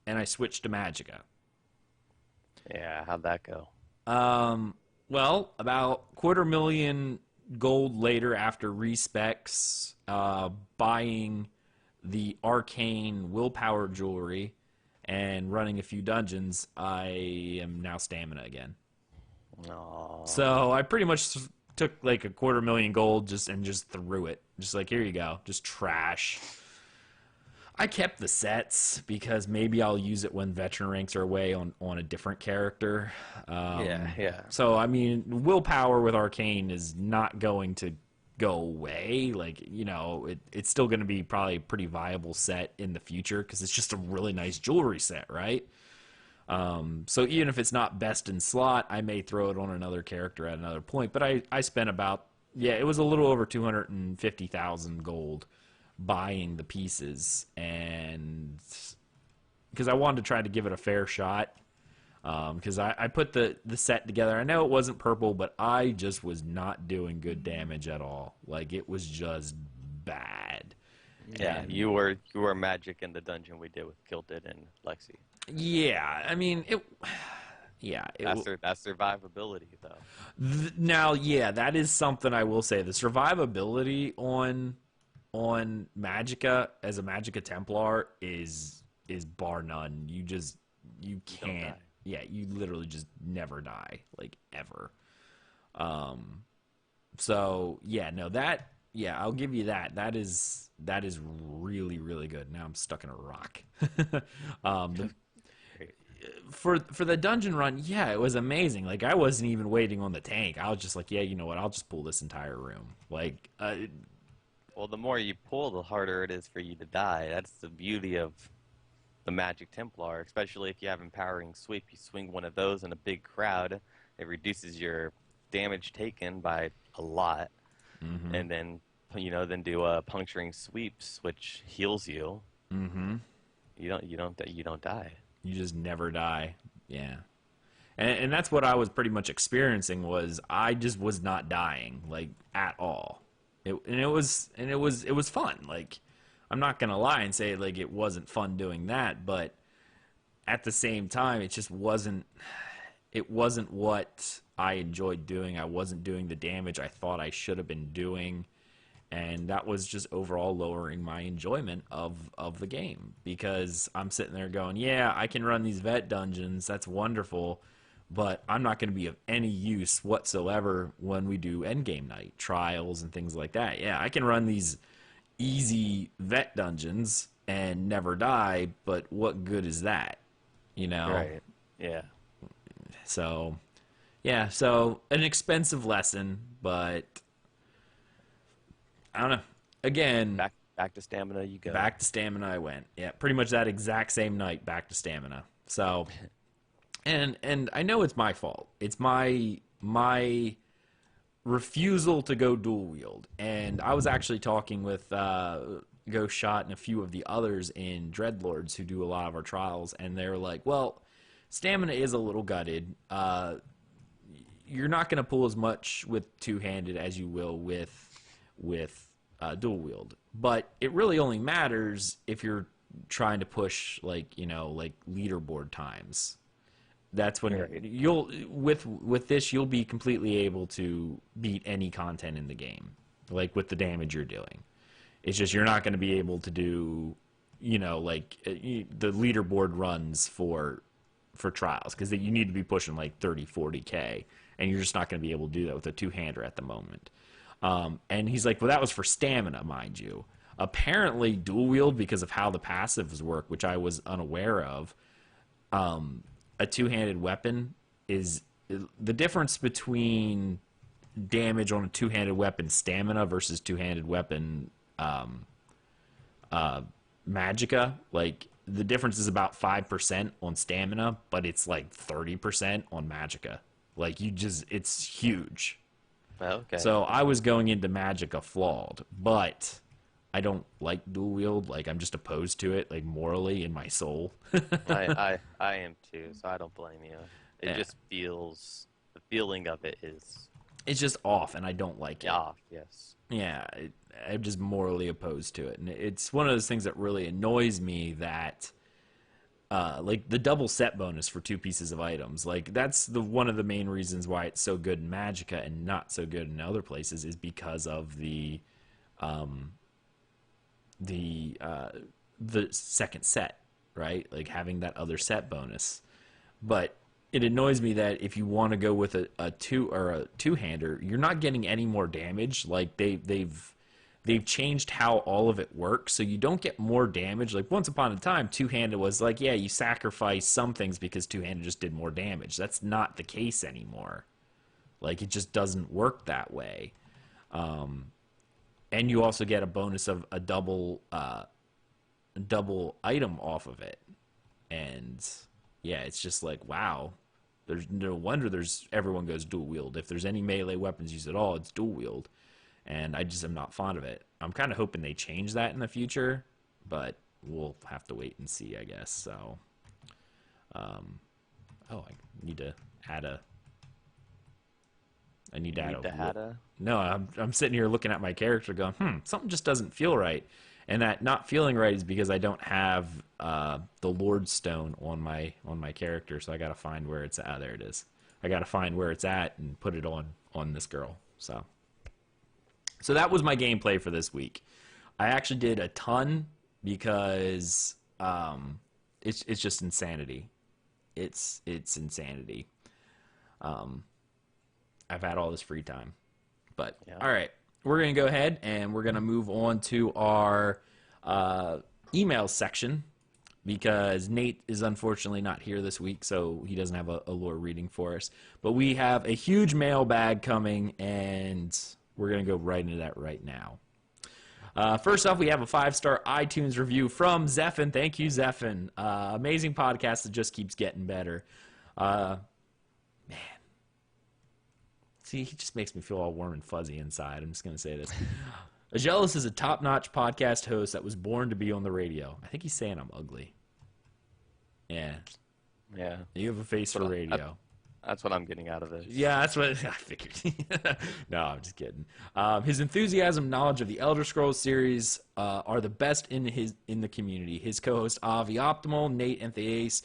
and I switched to Magicka. Yeah, how'd that go? Well, about 250,000 gold later after respecs, buying the arcane willpower jewelry and running a few dungeons, I am now stamina again. Aww. So I pretty much took like 250,000 gold and just threw it. Just like, here you go. Just trash. I kept the sets because maybe I'll use it when veteran ranks are away on a different character. Yeah. So, I mean, willpower with Arcane is not going to go away. Like, you know, it's still going to be probably a pretty viable set in the future because it's just a really nice jewelry set, right? So even if it's not best in slot, I may throw it on another character at another point. But I spent about, it was a little over 250,000 gold buying the pieces, and because I wanted to try to give it a fair shot, because I put the set together. I know it wasn't purple, but I just was not doing good damage at all. Like, it was just bad. Yeah, and you were magic in the dungeon we did with Kilted and Lexi. Yeah, I mean That's survivability though. Now, yeah, that is something I will say. The survivability on Magicka as a Magicka Templar is bar none. You can't. Yeah, you literally just never die, like, ever. So yeah, no, that, yeah, I'll give you that. That is really, really good. Now I'm stuck in a rock. For the dungeon run, yeah, it was amazing. Like, I wasn't even waiting on the tank. I was just like, yeah, you know what? I'll just pull this entire room. Like, well, the more you pull, the harder it is for you to die. That's the beauty of the Magic Templar, especially if you have Empowering Sweep. You swing one of those in a big crowd, it reduces your damage taken by a lot, and then do puncturing sweeps, which heals you. You don't die. You just never die. Yeah. And that's what I was pretty much experiencing, was I just was not dying, like, at all. It was fun. Like, I'm not going to lie and say, like, it wasn't fun doing that, but at the same time, it just wasn't what I enjoyed doing. I wasn't doing the damage I thought I should have been doing. And that was just overall lowering my enjoyment of the game, because I'm sitting there going, yeah, I can run these vet dungeons. That's wonderful. But I'm not going to be of any use whatsoever when we do endgame night trials and things like that. Yeah, I can run these easy vet dungeons and never die, but what good is that? You know? Right. Yeah. So, yeah, so an expensive lesson, but I don't know. Again, back to stamina you go. Back to stamina I went. Yeah, pretty much that exact same night, back to stamina. So, and I know it's my fault. It's my refusal to go dual wield. And I was actually talking with Ghost Shot and a few of the others in Dreadlords who do a lot of our trials, and they're like, well, stamina is a little gutted. You're not going to pull as much with two-handed as you will with dual wield. But it really only matters if you're trying to push like leaderboard times. That's when you'll with this you'll be completely able to beat any content in the game, like with the damage you're doing. It's just you're not going to be able to do, the leaderboard runs for trials, because you need to be pushing like 30-40K, and you're just not going to be able to do that with a two-hander at the moment. And he's like, well, that was for stamina, mind you. Apparently, dual wield, because of how the passives work, which I was unaware of, a two-handed weapon is the difference between damage on a two-handed weapon stamina versus two-handed weapon magicka. Like, the difference is about 5% on stamina, but it's like 30% on magicka. Like, it's huge. Okay. So I was going into magicka flawed, but I don't like dual wield. Like, I'm just opposed to it, like, morally in my soul. I am too, so I don't blame you. It just feels, the feeling of it is... It's just off, and I don't like it. Off, yes. Yeah, I'm just morally opposed to it. And it's one of those things that really annoys me that, like, the double set bonus for 2 pieces of items, like, that's one of the main reasons why it's so good in magicka and not so good in other places, is because of the second set, right? Like, having that other set bonus. But it annoys me that if you want to go with a two-hander, you're not getting any more damage. Like, they've changed how all of it works, so you don't get more damage. Like, once upon a time, two-handed was like, yeah, you sacrifice some things because two-handed just did more damage. That's not the case anymore. Like, it just doesn't work that way. And you also get a bonus of a double item off of it. And yeah, it's just like, wow. There's no wonder everyone goes dual wield. If there's any melee weapons used at all, it's dual wield. And I just am not fond of it. I'm kind of hoping they change that in the future, but we'll have to wait and see, I guess. So, I need to add a. I need to add a. No, I'm sitting here looking at my character, going, something just doesn't feel right, and that not feeling right is because I don't have the Lord Stone on my character, so I got to find where it's at. There it is. I got to find where it's at and put it on this girl. So that was my gameplay for this week. I actually did a ton because it's just insanity. It's insanity. I've had all this free time. But, yeah. All right, we're going to go ahead and we're going to move on to our email section, because Nate is unfortunately not here this week, so he doesn't have a lore reading for us. But we have a huge mailbag coming, and we're going to go right into that right now. First off, we have a 5-star iTunes review from Zephin. Thank you, Zephin. Amazing podcast that just keeps getting better. Man. See, he just makes me feel all warm and fuzzy inside. I'm just going to say this. Aggelos is a top-notch podcast host that was born to be on the radio. I think he's saying I'm ugly. Yeah. Yeah. You have a face for radio. That's what I'm getting out of this. Yeah, that's what I figured. No, I'm just kidding. His enthusiasm, knowledge of the Elder Scrolls series are the best in the community. His co-host Avi Optimal, Nate, and Theace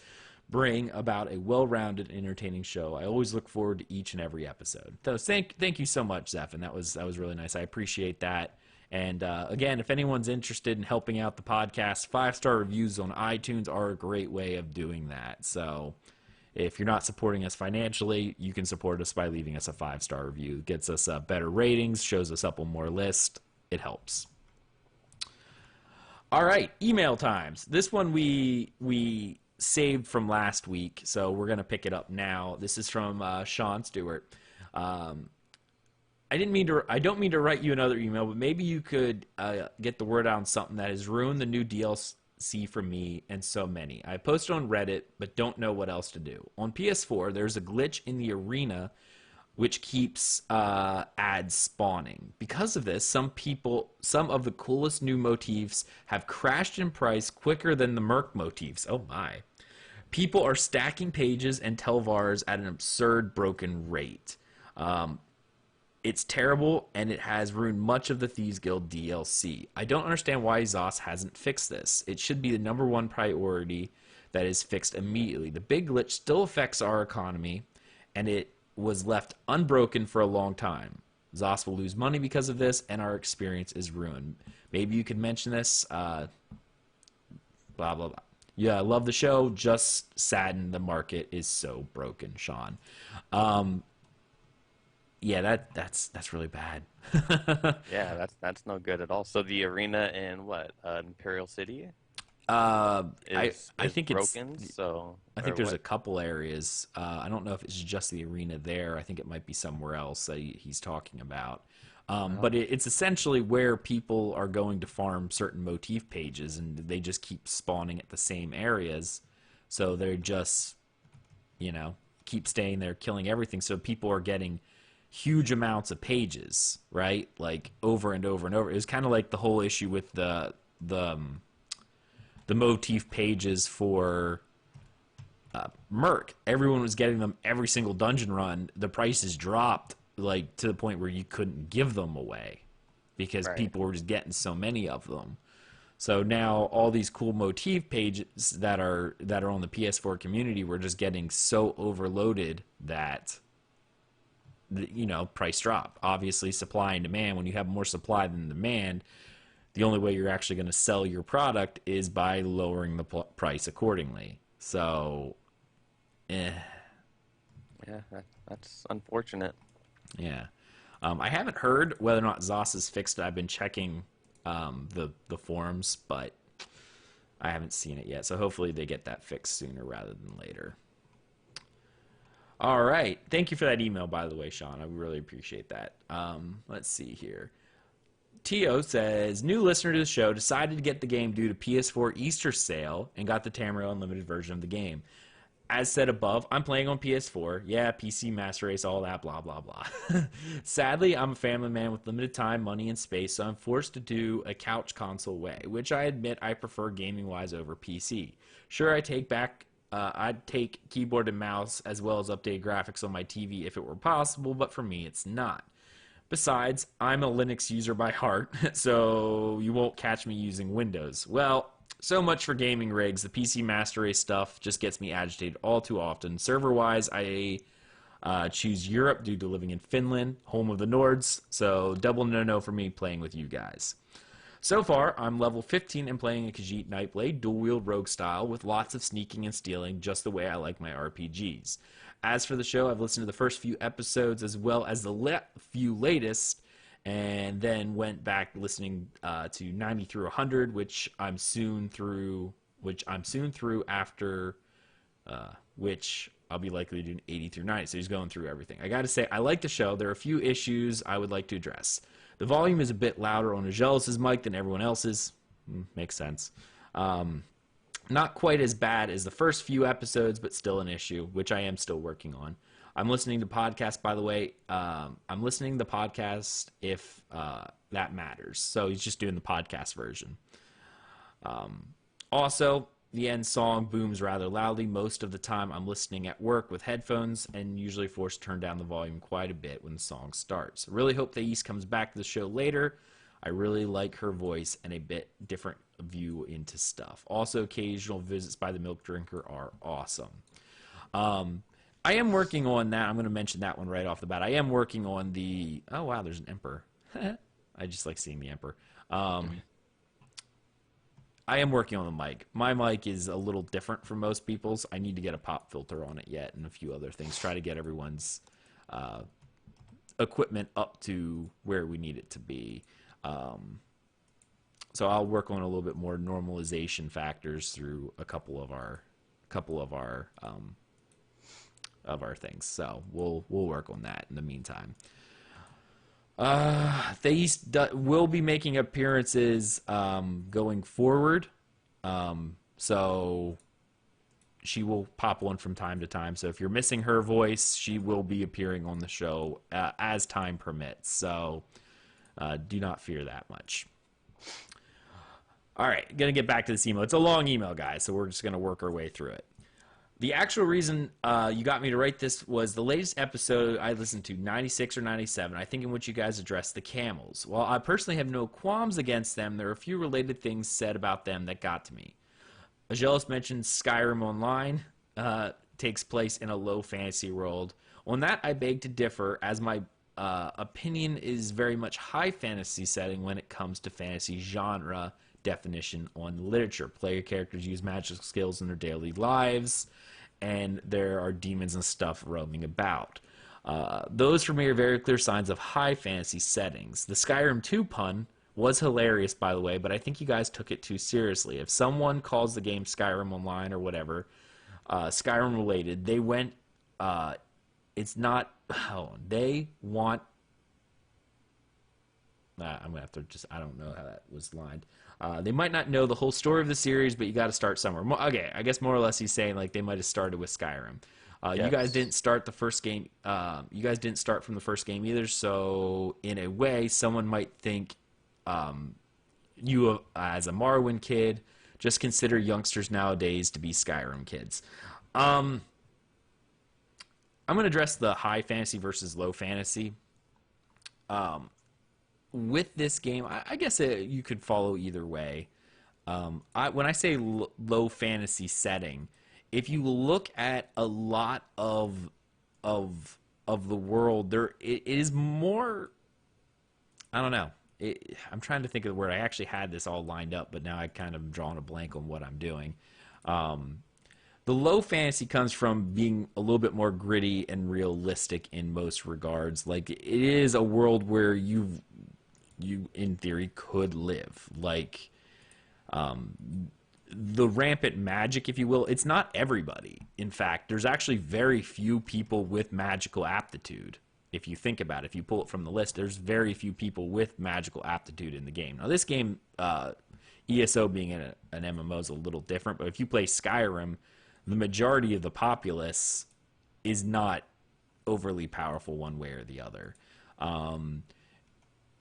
bring about a well-rounded, entertaining show. I always look forward to each and every episode. So thank you so much, Zephin. That was really nice. I appreciate that. And again, if anyone's interested in helping out the podcast, 5-star reviews on iTunes are a great way of doing that. So if you're not supporting us financially, you can support us by leaving us a 5-star review. It gets us better ratings, shows us up on more lists. It helps. All right, email times. This one we saved from last week, so we're going to pick it up now. This is from Sean Stewart. I don't mean to write you another email, but maybe you could get the word out on something that has ruined the new DLC for me and so many. I posted on Reddit, but don't know what else to do. On PS4, there's a glitch in the arena which keeps ads spawning. Because of this, some of the coolest new motifs have crashed in price quicker than the Merc motifs. Oh my. People are stacking pages and Telvars at an absurd broken rate. It's terrible, and it has ruined much of the Thieves Guild DLC. I don't understand why ZOS hasn't fixed this. It should be the #1 priority that is fixed immediately. The big glitch still affects our economy, and it was left unbroken for a long time. ZOS will lose money because of this, and our experience is ruined. Maybe you could mention this. Blah, blah, blah. Yeah, I love the show. Just saddened the market is so broken, Sean. Yeah, that's really bad. Yeah, that's no good at all. So the arena in what Imperial City I is think broken. it's. So I think or there's what? a couple areas. I don't know if it's just the arena there. I think it might be somewhere else that he's talking about. But it's essentially where people are going to farm certain motif pages, and they just keep spawning at the same areas. So they're just, keep staying there, killing everything. So people are getting huge amounts of pages, right? Like over and over and over. It was kind of like the whole issue with the motif pages for Merc. Everyone was getting them every single dungeon run. The prices dropped like to the point where you couldn't give them away because Right. people were just getting so many of them. So now all these cool motif pages that are on the PS4 community were just getting so overloaded that price drop. Obviously, supply and demand. When you have more supply than demand, the only way you're actually going to sell your product is by lowering the price accordingly. So, Yeah, that's unfortunate. yeah. I haven't heard whether or not ZOS has fixed it. I've been checking the forums, but I haven't seen it yet. So hopefully they get that fixed sooner rather than later. All right. Thank you for that email, by the way, Sean. I really appreciate that. Let's see here. Tio says, new listener to the show, decided to get the game due to PS4 Easter sale and got the Tamriel Unlimited version of the game. As said above, I'm playing on PS4. Yeah, PC, Master Race, all that, blah, blah, blah. Sadly, I'm a family man with limited time, money, and space, so I'm forced to do a couch console way, which I admit I prefer gaming-wise over PC. Sure, I'd take keyboard and mouse as well as updated graphics on my TV if it were possible, but for me, it's not. Besides, I'm a Linux user by heart, so you won't catch me using Windows. Well, so much for gaming rigs. The PC Master Race stuff just gets me agitated all too often. Server-wise, I choose Europe due to living in Finland, home of the Nords, so double no-no for me playing with you guys. So far, I'm level 15 and playing a Khajiit Nightblade, dual-wield rogue style, with lots of sneaking and stealing, just the way I like my RPGs. As for the show, I've listened to the first few episodes as well as the few latest, and then went back listening to 90 through 100, which I'm soon through after which I'll be likely to do 80 through 90. So he's going through everything. I got to say, I like the show. There are a few issues I would like to address. The volume is a bit louder on Aggelos' mic than everyone else's. Makes sense. Not quite as bad as the first few episodes, but still an issue, which I am still working on. I'm listening to podcasts, by the way. I'm listening to the podcast if that matters. So he's just doing the podcast version. Also, the end song booms rather loudly. Most of the time I'm listening at work with headphones and usually forced to turn down the volume quite a bit when the song starts. I really hope Thais comes back to the show later. I really like her voice and a bit different view into stuff. Also, occasional visits by the Milk Drinker are awesome. I am working on that. I'm going to mention that one right off the bat. I am working on the... Oh, wow, there's an Emperor. I just like seeing the Emperor. I am working on the mic. My mic is a little different from most people's. I need to get a pop filter on it yet and a few other things. Try to get everyone's equipment up to where we need it to be. So I'll work on a little bit more normalization factors through a couple of our things. So we'll work on that in the meantime. Thais will be making appearances going forward. So she will pop one from time to time. So if you're missing her voice, she will be appearing on the show as time permits. So do not fear that much. All right, going to get back to this email. It's a long email, guys, so we're just going to work our way through it. The actual reason you got me to write this was the latest episode I listened to, 96 or 97, I think, in which you guys addressed the camels. While I personally have no qualms against them, there are a few related things said about them that got to me. Aggelos mentioned Skyrim Online takes place in a low fantasy world. On that, I beg to differ, as my opinion is very much high fantasy setting when it comes to fantasy genre definition on literature. Player characters use magical skills in their daily lives, and there are demons and stuff roaming about. Those for me are very clear signs of high fantasy settings. The Skyrim 2 pun was hilarious, by the way, but I think you guys took it too seriously. If someone calls the game Skyrim Online or whatever, Skyrim related, they went, it's not, they want, I'm going to have to just, I don't know how that was lined. They might not know the whole story of the series, but you got to start somewhere. Okay, I guess more or less he's saying like they might have started with Skyrim. Yes. You guys didn't start the first game. You guys didn't start from the first game either. So in a way, someone might think you as a Morrowind kid just consider youngsters nowadays to be Skyrim kids. I'm going to address the high fantasy versus low fantasy. With this game, I guess you could follow either way. When I say low fantasy setting, if you look at a lot of the world, it is more. I don't know. I'm trying to think of the word. I actually had this all lined up, but now I kind of drawn a blank on what I'm doing. The low fantasy comes from being a little bit more gritty and realistic in most regards. Like, it is a world where you in theory could live. Like, the rampant magic, if you will, it's not everybody. In fact, there's actually very few people with magical aptitude. If you think about it, if you pull it from the list, there's very few people with magical aptitude in the game. Now, this game, ESO being an MMO is a little different, but if you play Skyrim, the majority of the populace is not overly powerful one way or the other.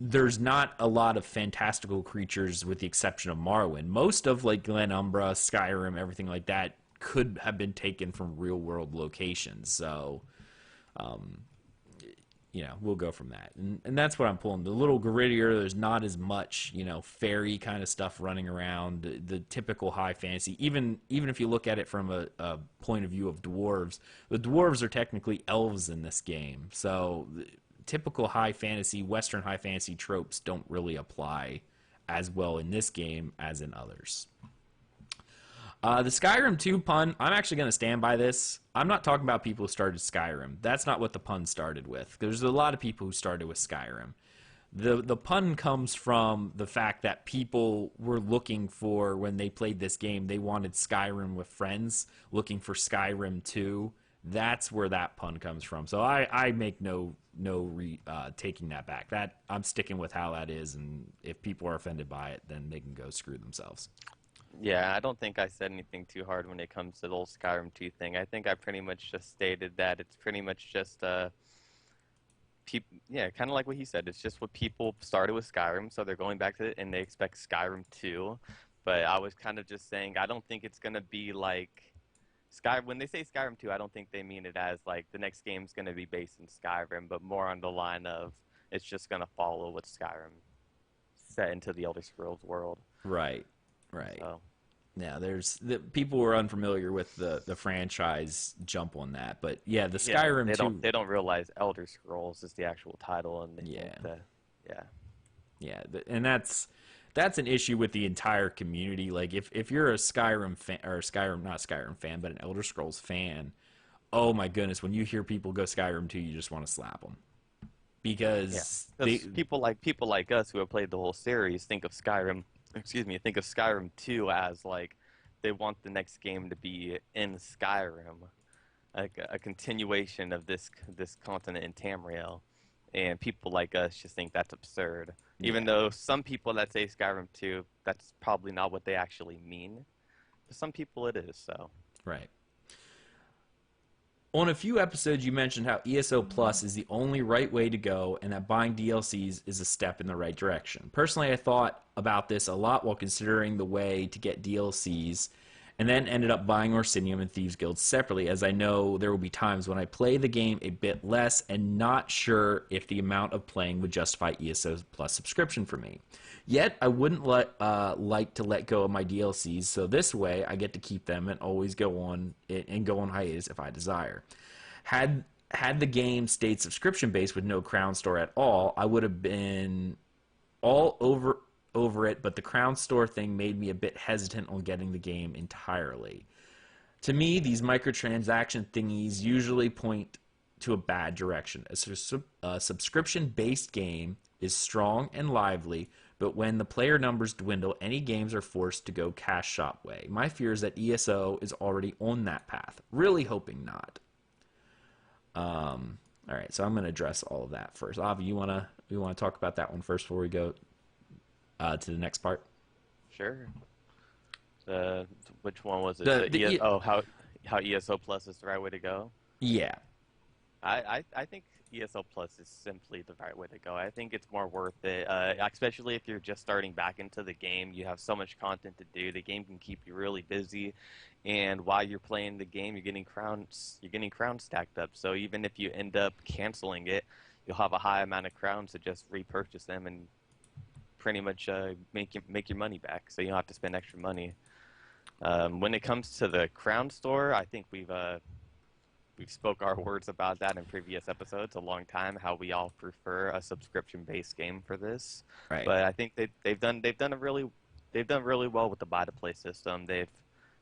There's not a lot of fantastical creatures with the exception of Morrowind. Most of like Glen Umbra, Skyrim, everything like that could have been taken from real world locations. So, we'll go from that. And that's what I'm pulling. The little grittier, there's not as much, fairy kind of stuff running around. The typical high fantasy, even if you look at it from a point of view of dwarves, the dwarves are technically elves in this game. So typical high fantasy, Western high fantasy tropes don't really apply as well in this game as in others. The Skyrim 2 pun, I'm actually going to stand by this. I'm not talking about people who started Skyrim. That's not what the pun started with. There's a lot of people who started with Skyrim. The pun comes from the fact that people were looking for, when they played this game, they wanted Skyrim with friends, looking for Skyrim 2. That's where that pun comes from. So I make no taking that back. That I'm sticking with how that is, and if people are offended by it, then they can go screw themselves. Yeah, I don't think I said anything too hard when it comes to the whole Skyrim 2 thing. I think I pretty much just stated that it's pretty much just kind of like what he said. It's just what people started with Skyrim, so they're going back to it, and they expect Skyrim 2. But I was kind of just saying, I don't think it's going to be like when they say Skyrim 2, I don't think they mean it as like the next game's going to be based in Skyrim, but more on the line of it's just going to follow what Skyrim set into the Elder Scrolls world. Right. So. Yeah, people who are unfamiliar with the franchise jump on that, but yeah, the Skyrim 2. They don't realize Elder Scrolls is the actual title, and and that's an issue with the entire community. Like if you're a Skyrim fan, or not Skyrim fan, but an Elder Scrolls fan, oh my goodness, when you hear people go Skyrim 2, you just want to slap them. Because people like us who have played the whole series think of Skyrim 2 as like they want the next game to be in Skyrim, like a continuation of this continent in Tamriel, and people like us just think that's absurd. Yeah. Even though some people that say Skyrim 2, that's probably not what they actually mean. For some people it is, so. Right. On a few episodes, you mentioned how ESO Plus is the only right way to go and that buying DLCs is a step in the right direction. Personally, I thought about this a lot while considering the way to get DLCs, and then ended up buying Orsinium and Thieves Guild separately, as I know there will be times when I play the game a bit less and not sure if the amount of playing would justify ESO Plus subscription for me. Yet, I wouldn't like to let go of my DLCs, so this way I get to keep them and always go on hiatus if I desire. Had the game stayed subscription-based with no Crown Store at all, I would have been all over it, but the Crown Store thing made me a bit hesitant on getting the game entirely. To me, these microtransaction thingies usually point to a bad direction. A subscription-based game is strong and lively, but when the player numbers dwindle, any games are forced to go cash shop way. My fear is that ESO is already on that path. Really hoping not. All right, so I'm going to address all of that first. Avi, you want to talk about that one first before we go to the next part? Sure. Which one was it? How ESO Plus is the right way to go? Yeah. I think ESO Plus is simply the right way to go. I think it's more worth it, especially if you're just starting back into the game. You have so much content to do. The game can keep you really busy, and while you're playing the game, you're getting crowns. You're getting crowns stacked up. So even if you end up canceling it, you'll have a high amount of crowns to just repurchase them and pretty much make your money back. So you don't have to spend extra money. When it comes to the Crown Store, I think we've spoke our words about that in previous episodes a long time, how we all prefer a subscription-based game for this. Right. But I think they've done really well with the buy-to-play system.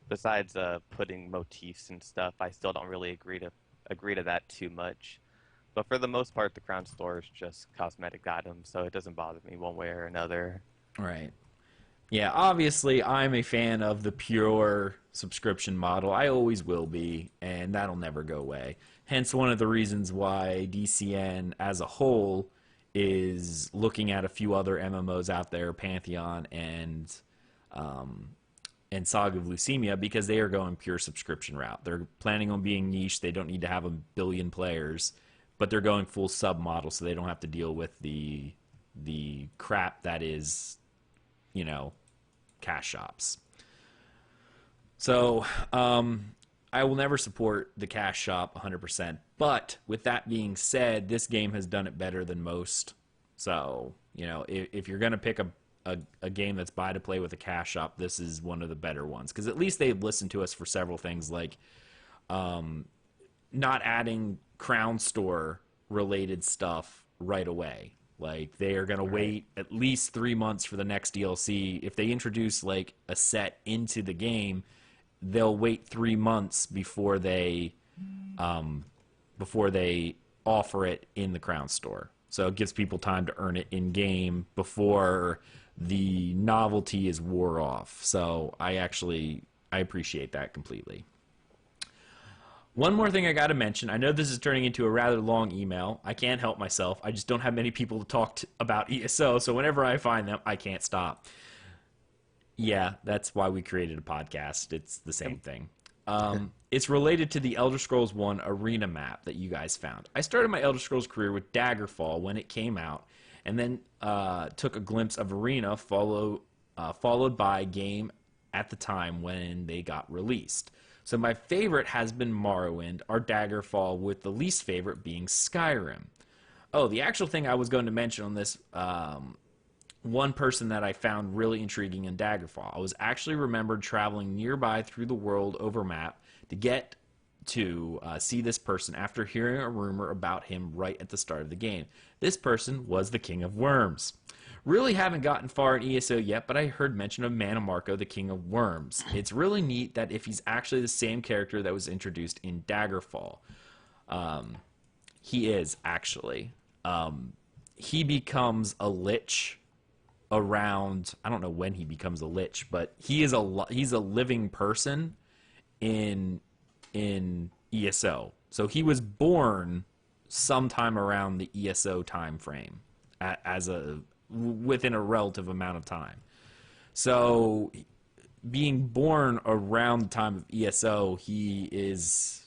Besides putting motifs and stuff, I still don't really agree to that too much. But for the most part, the Crown Store is just cosmetic items, so it doesn't bother me one way or another. Right. Yeah, obviously, I'm a fan of the pure subscription model. I always will be, and that'll never go away. Hence, one of the reasons why DCN as a whole is looking at a few other MMOs out there, Pantheon and Saga of Leucemia, because they are going pure subscription route. They're planning on being niche. They don't need to have a billion players, but they're going full sub model, so they don't have to deal with the crap that is, cash shops. So I will never support the cash shop 100%. But with that being said, this game has done it better than most. So, if you're going to pick a game that's buy to play with a cash shop, this is one of the better ones. Because at least they've listened to us for several things, like not adding Crown Store related stuff right away. Like, they are going to wait at least 3 months for the next DLC. If they introduce, like, a set into the game, they'll wait 3 months before they offer it in the Crown Store. So it gives people time to earn it in-game before the novelty is wore off. So I appreciate that completely. One more thing I got to mention. I know this is turning into a rather long email. I can't help myself. I just don't have many people to talk about ESO, so whenever I find them, I can't stop. Yeah, that's why we created a podcast. It's the same thing. It's related to the Elder Scrolls 1 arena map that you guys found. I started my Elder Scrolls career with Daggerfall when it came out, and then took a glimpse of arena followed by game at the time when they got released. So my favorite has been Morrowind, or Daggerfall, with the least favorite being Skyrim. Oh, the actual thing I was going to mention on this, one person that I found really intriguing in Daggerfall. I was actually remembered traveling nearby through the world over map to get to see this person after hearing a rumor about him right at the start of the game. This person was the King of Worms. Really haven't gotten far in ESO yet, but I heard mention of Mannimarco, the King of Worms. It's really neat that if he's actually the same character that was introduced in Daggerfall. He is, actually. He becomes a lich around, I don't know when he becomes a lich, but he's a living person in ESO. So he was born sometime around the ESO time frame within a relative amount of time. So being born around the time of ESO, he is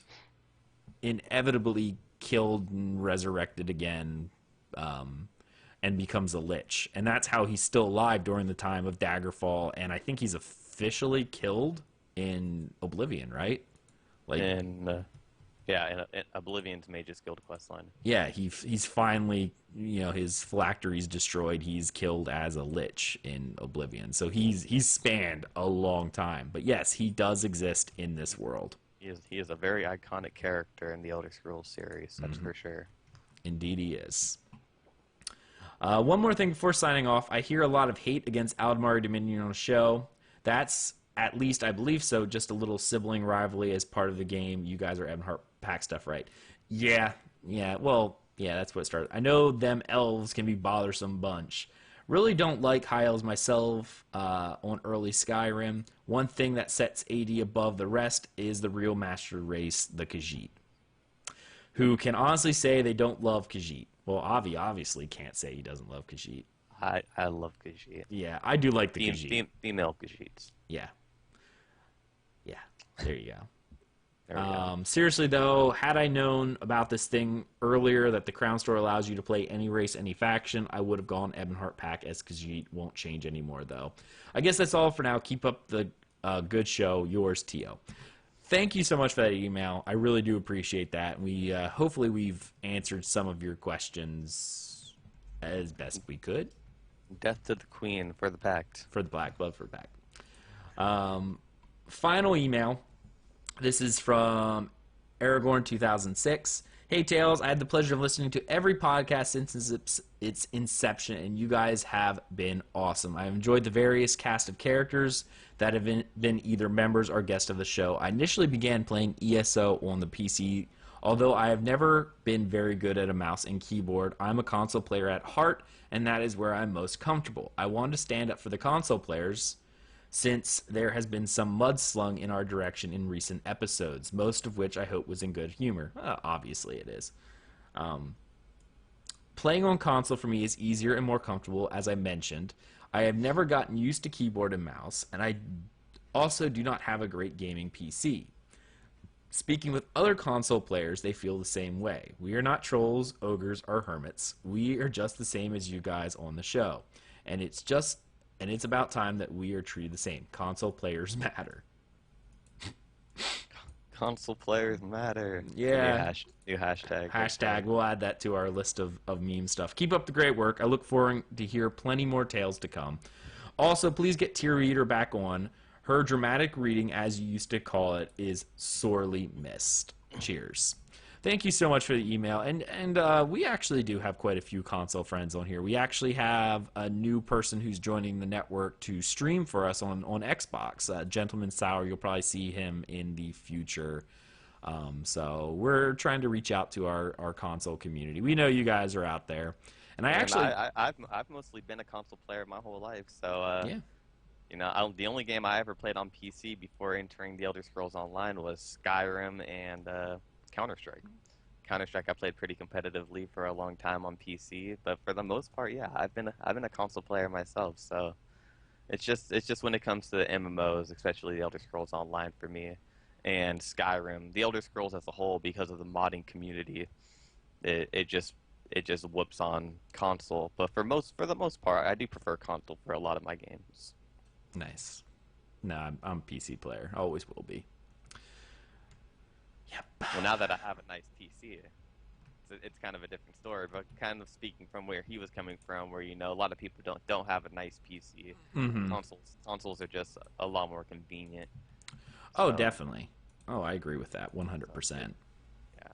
inevitably killed and resurrected again, and becomes a lich. And that's how he's still alive during the time of Daggerfall, and I think he's officially killed in Oblivion, right? Like, And in Oblivion's Mage's Guild questline. yeah, he's finally, his phylactery's destroyed. He's killed as a lich in Oblivion, so he's spanned a long time. But yes, he does exist in this world. He is a very iconic character in the Elder Scrolls series, that's for sure. Indeed, he is. One more thing before signing off. I hear a lot of hate against Aldmar Dominion on the show. That's, at least I believe so, just a little sibling rivalry as part of the game. You guys are Ebonheart Pack stuff, right? Yeah, well, yeah, that's what it started. I know them elves can be bothersome bunch. Really don't like high elves myself on early Skyrim. One thing that sets AD above the rest is the real master race, the Khajiit, who can honestly say they don't love Khajiit. Well, Avi obviously can't say he doesn't love Khajiit. I love Khajiit. Yeah, I do like the Khajiit. Female Khajiits. Yeah. Yeah, there you go. There we go. Seriously, though, had I known about this thing earlier, that the Crown Store allows you to play any race, any faction, I would have gone Ebonheart Pack, as Khajiit won't change anymore, though. I guess that's all for now. Keep up the good show. Yours, Tio. Thank you so much for that email. I really do appreciate that. We hopefully we've answered some of your questions as best we could. Death to the Queen for the Pact. For the Black Blood for the Pact. Final email. This is from Aragorn 2006. Hey, Tails, I had the pleasure of listening to every podcast since its inception, and you guys have been awesome. I've enjoyed the various cast of characters that have been either members or guests of the show. I initially began playing ESO on the PC, although I have never been very good at a mouse and keyboard. I'm a console player at heart, and that is where I'm most comfortable. I wanted to stand up for the console players, since there has been some mudslung in our direction in recent episodes, most of which I hope was in good humor. Obviously it is. Playing on console for me is easier and more comfortable, as I mentioned. I have never gotten used to keyboard and mouse, and I also do not have a great gaming PC. Speaking with other console players, they feel the same way. We are not trolls, ogres, or hermits. We are just the same as you guys on the show. And it's about time that we are treated the same. Console players matter. Console players matter. Yeah. New hashtag. Hashtag. We'll add that to our list of meme stuff. Keep up the great work. I look forward to hear plenty more tales to come. Also, please get Tear Reader back on. Her dramatic reading, as you used to call it, is sorely missed. Cheers. Thank you so much for the email. And we actually do have quite a few console friends on here. We actually have a new person who's joining the network to stream for us on Xbox. Gentleman Sour, you'll probably see him in the future. So we're trying to reach out to our console community. We know you guys are out there. And I've mostly been a console player my whole life. So, yeah. The only game I ever played on PC before entering the Elder Scrolls Online was Skyrim and Counter-Strike. Counter-Strike I played pretty competitively for a long time on PC, but for the most part, yeah, I've been a console player myself. So it's just when it comes to the MMOs, especially the Elder Scrolls Online for me, and Skyrim, the Elder Scrolls as a whole, because of the modding community, it just whoops on console. But for the most part, I do prefer console for a lot of my games. Nice. No, I'm a PC player. Always will be. Yep. Well, now that I have a nice PC, it's kind of a different story. But kind of speaking from where he was coming from, where a lot of people don't have a nice PC. Mm-hmm. Consoles are just a lot more convenient. Oh, definitely. Oh, I agree with that 100%. Yeah.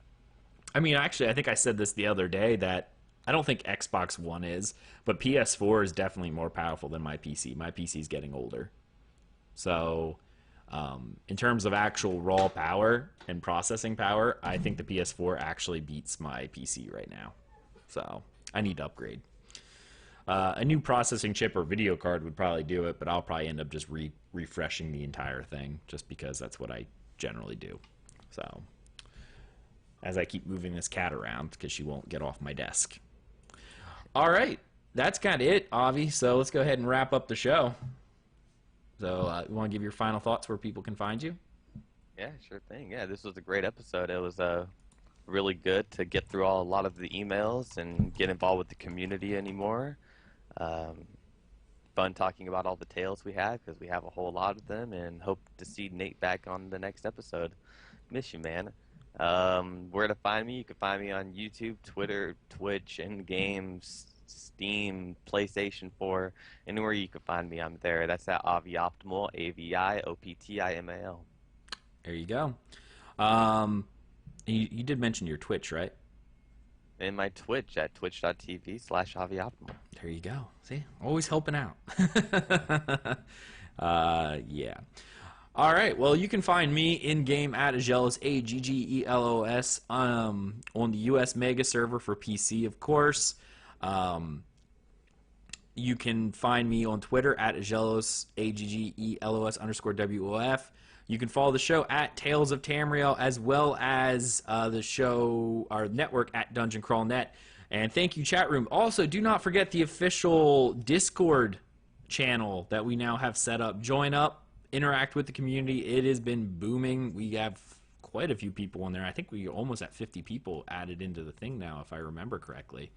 I mean, actually, I think I said this the other day that I don't think Xbox One is, but PS4 is definitely more powerful than my PC. My PC is getting older. So, in terms of actual raw power and processing power, I think the PS4 actually beats my PC right now. So, I need to upgrade. A new processing chip or video card would probably do it, but I'll probably end up just refreshing the entire thing just because that's what I generally do. So, as I keep moving this cat around because she won't get off my desk. All right, that's kind of it, Avi. So let's go ahead and wrap up the show. So you want to give your final thoughts where people can find you? Yeah, sure thing. Yeah, this was a great episode. It was really good to get through a lot of the emails and get involved with the community anymore. fun talking about all the tales we have, because we have a whole lot of them, and hope to see Nate back on the next episode. Miss you, man. Where to find me? You can find me on YouTube, Twitter, Twitch, in-games, Steam, PlayStation 4. Anywhere you can find me, I'm there. That's at Avi Optimal, AVIOPTIMAL. There you go. You did mention your Twitch, right? And my Twitch at twitch.tv/Avi Optimal. There you go. See, always helping out. Yeah. All right. Well, you can find me in game at Aggelos, Aggelos, on the US Mega server for PC, of course. You can find me on Twitter at Aggelos, AGGELOS_WOF. You can follow the show at Tales of Tamriel, as well as the show, our network at Dungeon Crawl Net. And thank you, chat room. Also, do not forget the official Discord channel that we now have set up. Join up, interact with the community. It has been booming. We have quite a few people in there. I think we're almost at 50 people added into the thing now, if I remember correctly.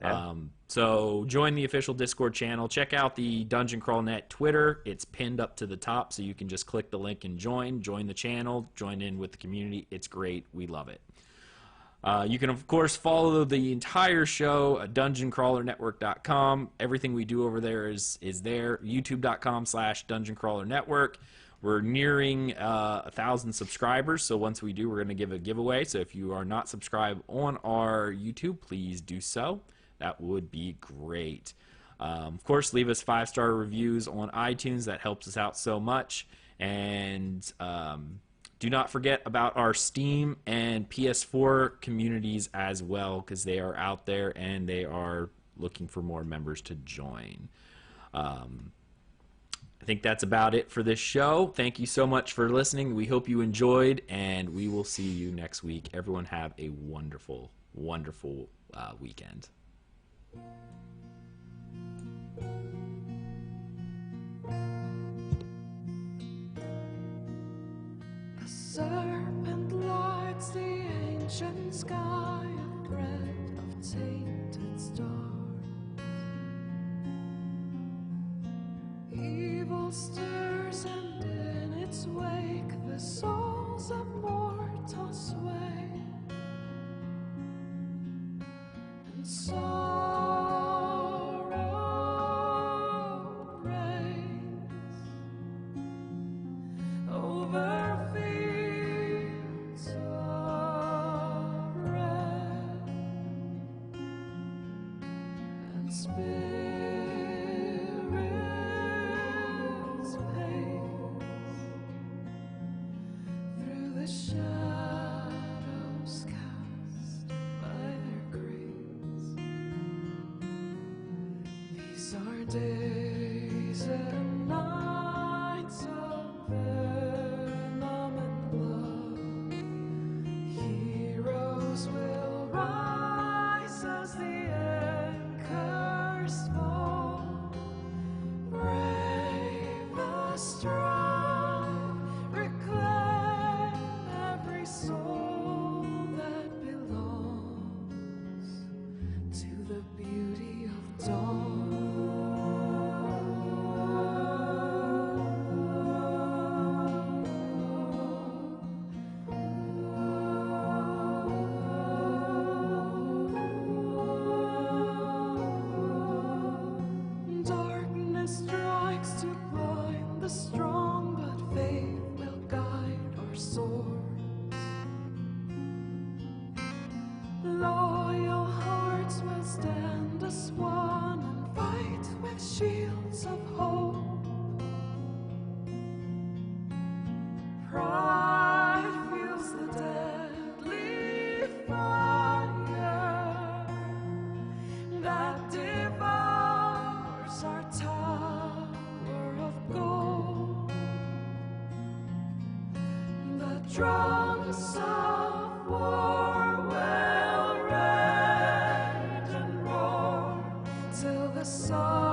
Yeah. So join the official Discord channel. Check out the Dungeon Crawl Net Twitter. It's pinned up to the top, so you can just click the link and join the channel, join in with the community. It's great. We love it. You can, of course, follow the entire show at dungeoncrawlernetwork.com. Everything we do over there is there. youtube.com/dungeoncrawlernetwork. We're nearing 1,000 subscribers, so once we do, we're going to give a giveaway. So if you are not subscribed on our YouTube, please do so. That would be great. Of course, leave us 5-star reviews on iTunes. That helps us out so much. And do not forget about our Steam and PS4 communities as well, because they are out there and they are looking for more members to join. I think that's about it for this show. Thank you so much for listening. We hope you enjoyed, and we will see you next week. Everyone have a wonderful, wonderful weekend. The serpent lights the ancient sky of red of tainted stars. Evil stirs, and in its wake the souls of mortals sway. And sorrow reigns over fields of red, and spirits pace through the shadows cast by their grace. These are days and nights of venom and blood. Heroes will rise as the anchors fall. Brave the strong, reclaim every soul that belongs to the beauty of dawn. Darkness strikes to blind the strong, but faith will guide our swords. Loyal hearts will stand as one and fight with shields of hope. Pride fuels the deadly fire that devours our tower of gold. The drums of war will rage and roar till the sun